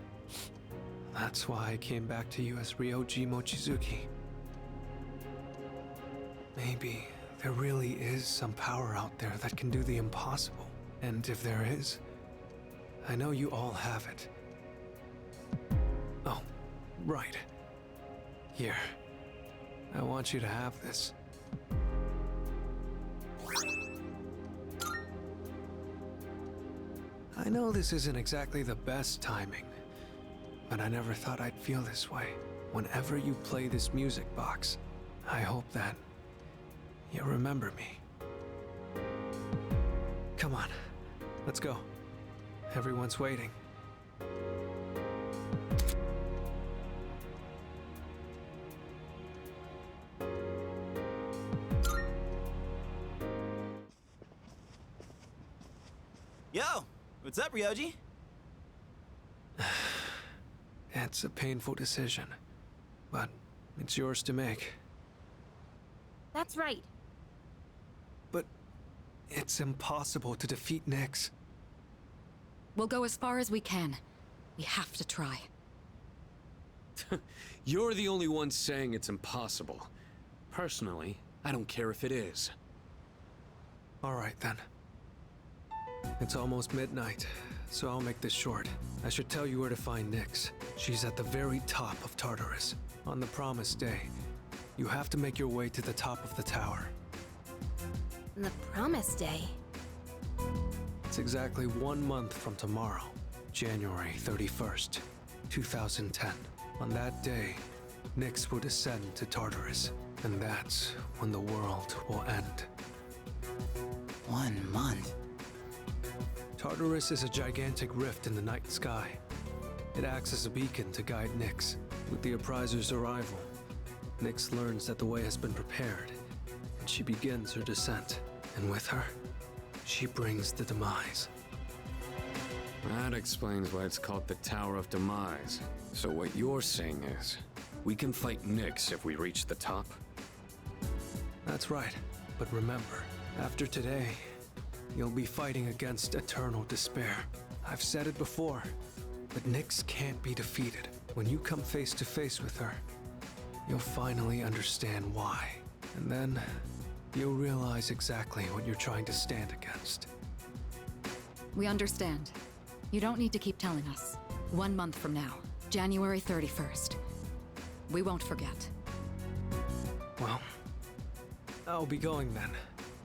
That's why I came back to you as Ryoji Mochizuki. Maybe there really is some power out there that can do the impossible. And if there is, I know you all have it. Oh, right. Here. I want you to have this. I know this isn't exactly the best timing, but I never thought I'd feel this way. Whenever you play this music box, I hope that you remember me. Come on, let's go. Everyone's waiting. Yo, what's up, Ryoji? It's a painful decision, but it's yours to make. That's right. But it's impossible to defeat Nyx. We'll go as far as we can. We have to try. You're the only one saying it's impossible. Personally, I don't care if it is. All right, then. It's almost midnight, so I'll make this short. I should tell you where to find Nyx. She's at the very top of Tartarus. On the promised day, you have to make your way to the top of the tower. The promised day. It's exactly 1 month from tomorrow, January 31st, 2010. On that day, Nyx will descend to Tartarus, and that's when the world will end. 1 month? Tartarus is a gigantic rift in the night sky. It acts as a beacon to guide Nyx. With the Appriser's arrival, Nyx learns that the way has been prepared, and she begins her descent. And with her, she brings the demise. That explains why it's called the Tower of Demise. So what you're saying is, we can fight Nyx if we reach the top? That's right. But remember, after today, you'll be fighting against eternal despair. I've said it before, but Nyx can't be defeated. When you come face to face with her, you'll finally understand why. And then, you'll realize exactly what you're trying to stand against. We understand. You don't need to keep telling us. 1 month from now, January 31st. We won't forget. Well, I'll be going then.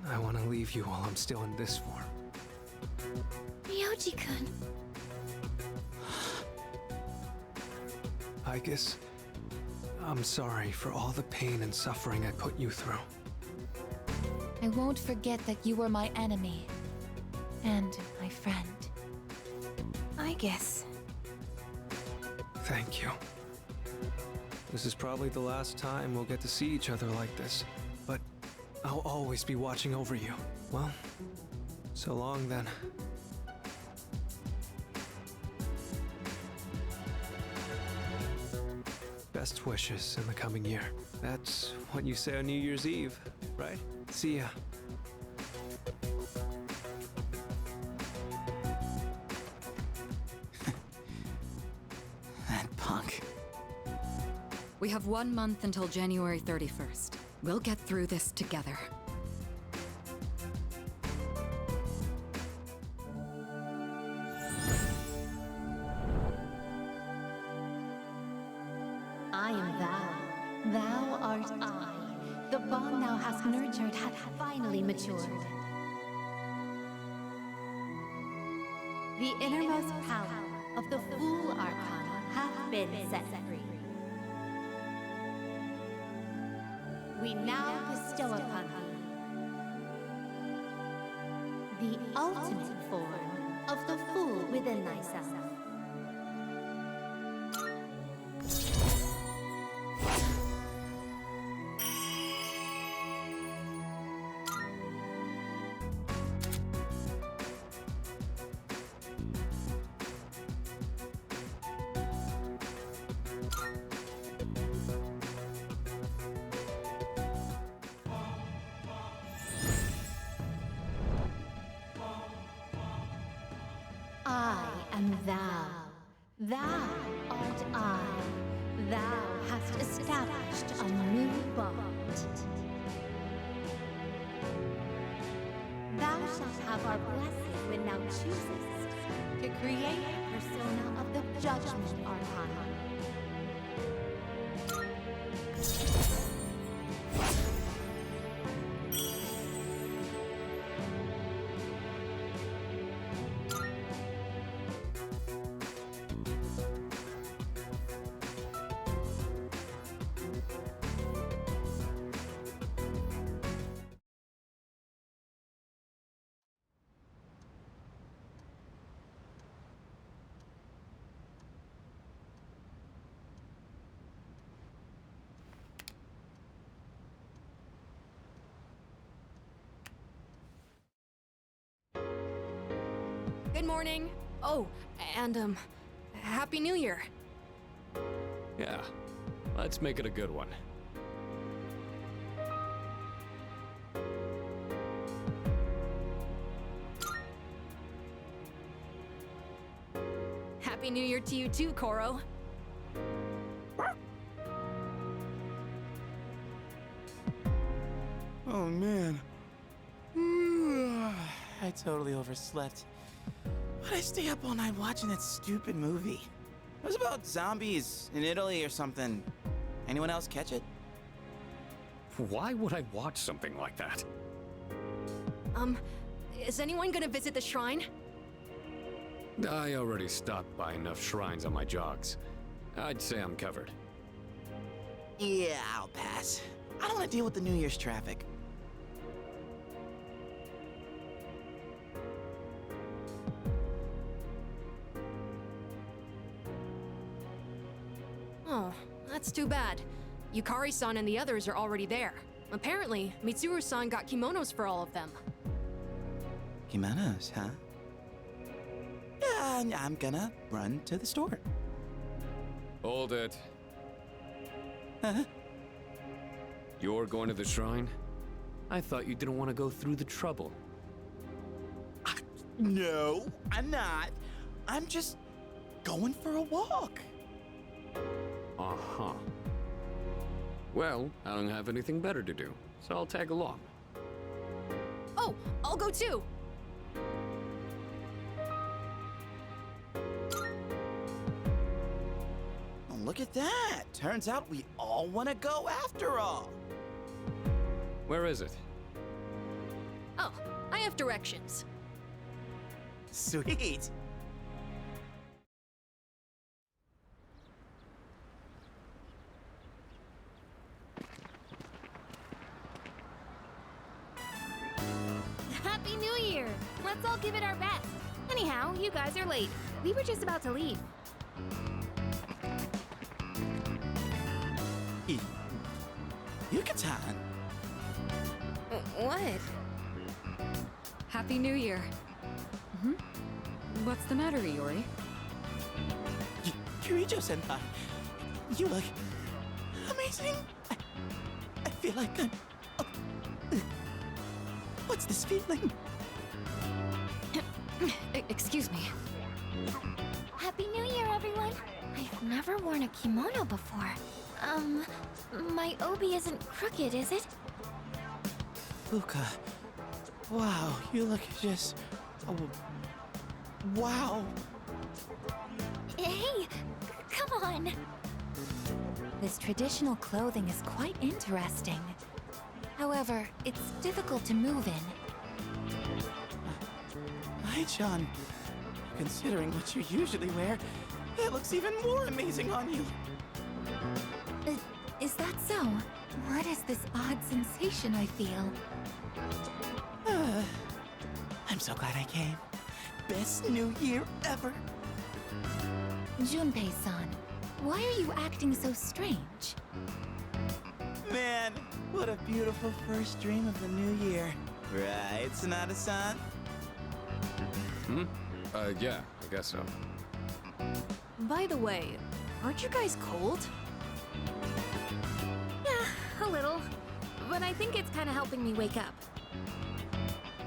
I want to leave you while I'm still in this form. Ryoji-kun. Aigus, I'm sorry for all the pain and suffering I put you through. I won't forget that you were my enemy. And my friend. I guess. Thank you. This is probably the last time we'll get to see each other like this, but I'll always be watching over you. Well, so long then. Best wishes in the coming year. That's what you say on New Year's Eve, right? See ya. That punk. We have 1 month until January 31st. We'll get through this together. I am thou. Thou art I. The bond thou hast nurtured hath finally matured. The innermost power of the Fool Arcana hath been set free. We now bestow upon thee the ultimate form of the Fool within thyself. Thou art I. Thou hast established a new bond. Thou shalt have our blessing when thou choosest to create the persona of the Judgment Arcana. Good morning. Oh, and, Happy New Year. Yeah, let's make it a good one. Happy New Year to you too, Koro. Oh man. I totally overslept. Why'd I stay up all night watching that stupid movie? It was about zombies in Italy or something. Anyone else catch it? Why would I watch something like that? Is anyone gonna visit the shrine? I already stopped by enough shrines on my jogs. I'd say I'm covered. Yeah, I'll pass. I don't want to deal with the New Year's traffic. Oh, that's too bad. Yukari-san and the others are already there. Apparently, Mitsuru-san got kimonos for all of them. Kimonos, huh? Yeah, I'm gonna run to the store. Hold it. Huh? You're going to the shrine? I thought you didn't want to go through the trouble. No, I'm not. I'm just going for a walk. Uh-huh. Well, I don't have anything better to do, so I'll tag along. Oh, I'll go too! Oh, look at that. Turns out we all want to go after all. Where is it? Oh, I have directions. Sweet. Happy New Year! Let's all give it our best. Anyhow, you guys are late. We were just about to leave. Yucatan. What? Happy New Year. What's the matter, Iori? Kirijo-senpai, you look amazing. I feel like I'm... What's this feeling? Excuse me. Happy New Year, everyone! I've never worn a kimono before. My obi isn't crooked, is it? Fuka, wow, you look just... Oh, wow. Hey, come on! This traditional clothing is quite interesting. However, it's difficult to move in. Hi, John. Considering what you usually wear, it looks even more amazing on you. Is that so? What is this odd sensation I feel? I'm so glad I came. Best New Year ever. Junpei-san, why are you acting so strange? Man, what a beautiful first dream of the new year. Right, Sonata-san? Yeah, I guess so. By the way, aren't you guys cold? Yeah, a little. But I think it's kind of helping me wake up.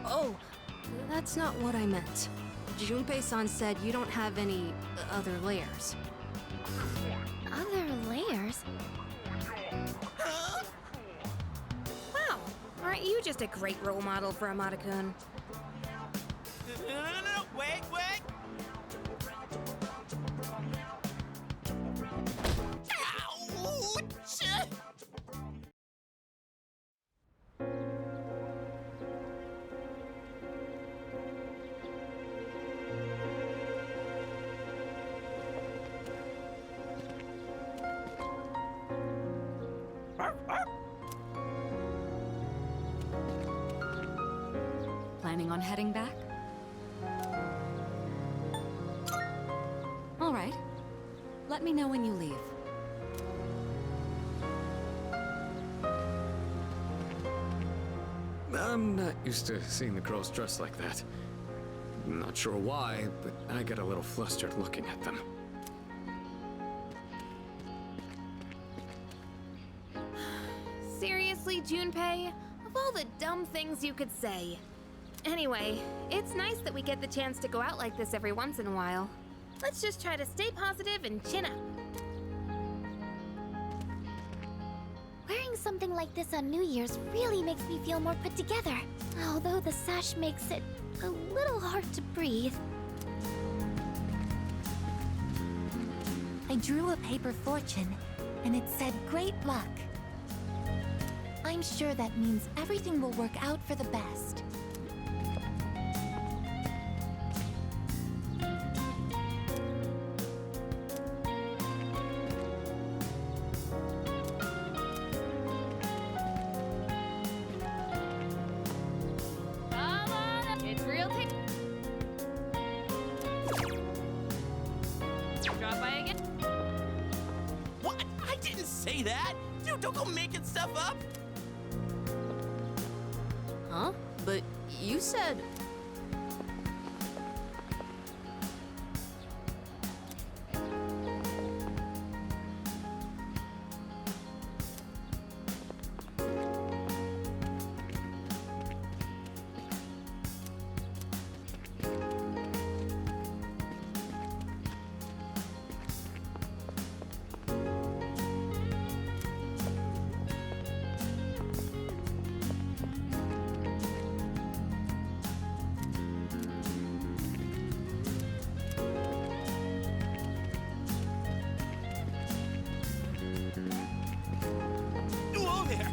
Oh, that's not what I meant. Junpei-san said you don't have any other layers. Other layers? Wow, aren't you just a great role model for Amada-kun? No, wait! Ouch! Planning on heading back? All right. Let me know when you leave. I'm not used to seeing the girls dressed like that. I'm not sure why, but I get a little flustered looking at them. Seriously, Junpei? Of all the dumb things you could say. Anyway, it's nice that we get the chance to go out like this every once in a while. Let's just try to stay positive and chin up. Wearing something like this on New Year's really makes me feel more put together. Although the sash makes it a little hard to breathe. I drew a paper fortune, and it said great luck. I'm sure that means everything will work out for the best. It's real Drop by again? What? I didn't say that! Dude, don't go making stuff up! Huh? But you said... Whoa there!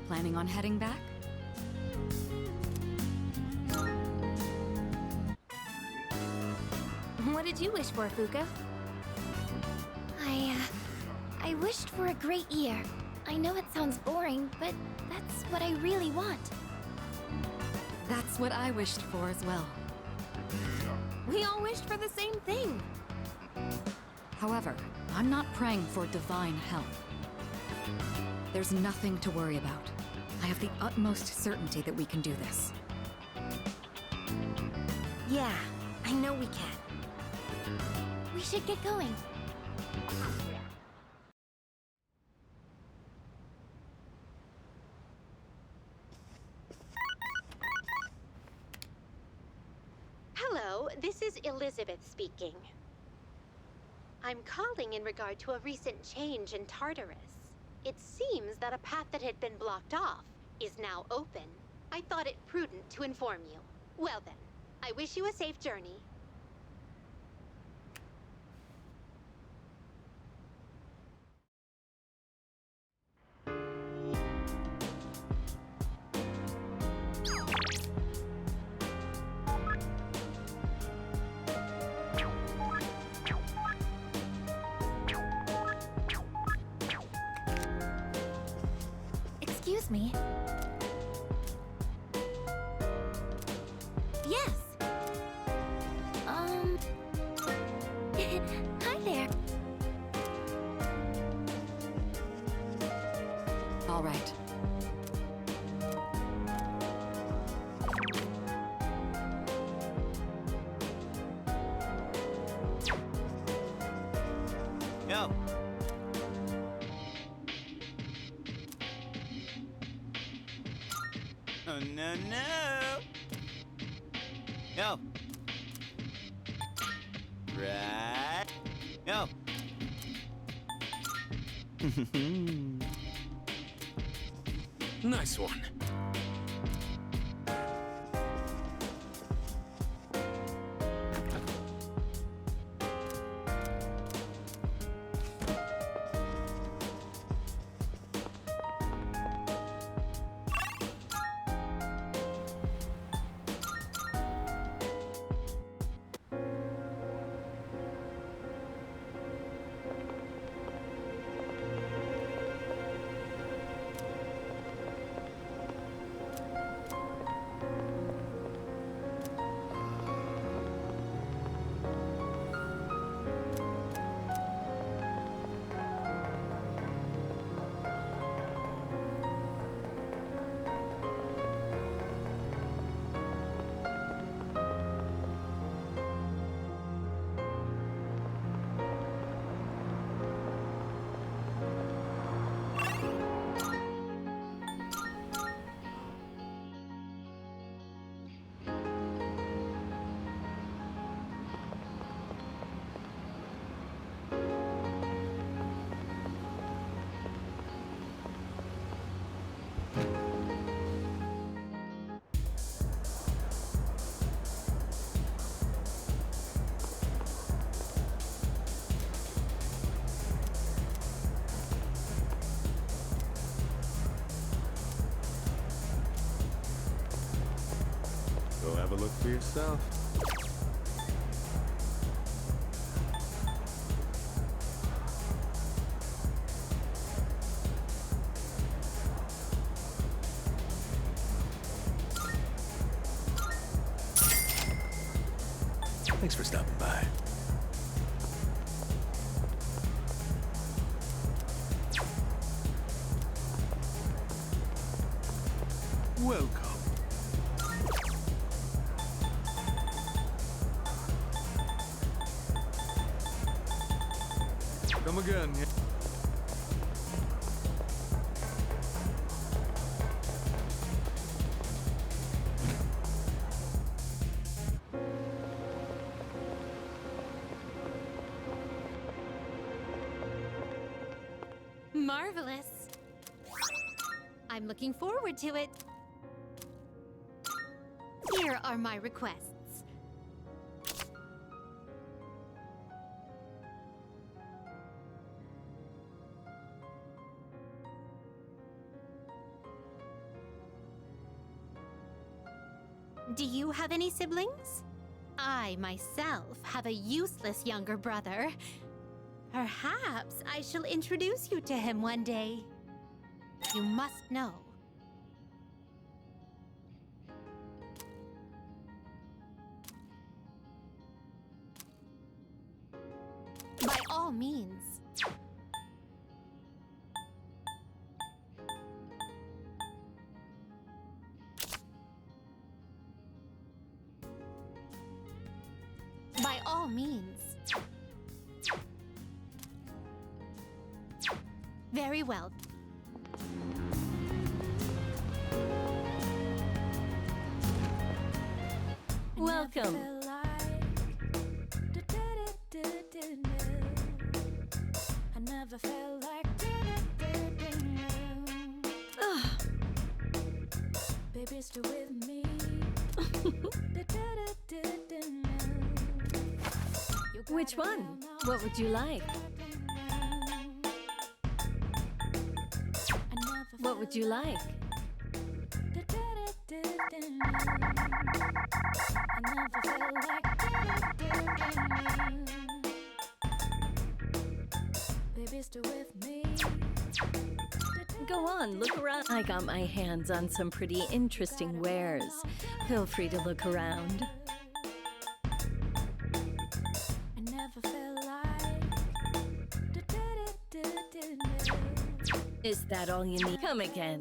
Planning on heading back? What did you wish for, Fuka? I wished for a great year. I know it sounds boring, but that's what I really want. That's what I wished for as well. We all wished for the same thing. However, I'm not praying for divine help. There's nothing to worry about. I have the utmost certainty that we can do this. Yeah, I know we can. We should get going. Hello, this is Elizabeth speaking. I'm calling in regard to a recent change in Tartarus. It seems that a path that had been blocked off is now open. I thought it prudent to inform you. Well then, I wish you a safe journey. Excuse me. Yes. Hi there. All right. Yo. Oh, no, no. Yo. Right. Yo. Nice one. Go have a look for yourself. Thanks for stopping by. Welcome. Come again. Marvelous. I'm looking forward to it. Here are my requests. Do you have any siblings? I, myself, have a useless younger brother. Perhaps I shall introduce you to him one day. You must know. By all means. By all means. Very well. Welcome. I never felt like baby, still with me. Which one? What would you like? What would you like? Baby, still with me. Go on, look around. I got my hands on some pretty interesting wares. Feel free to look around. I never felt like Is that all you need? Come again.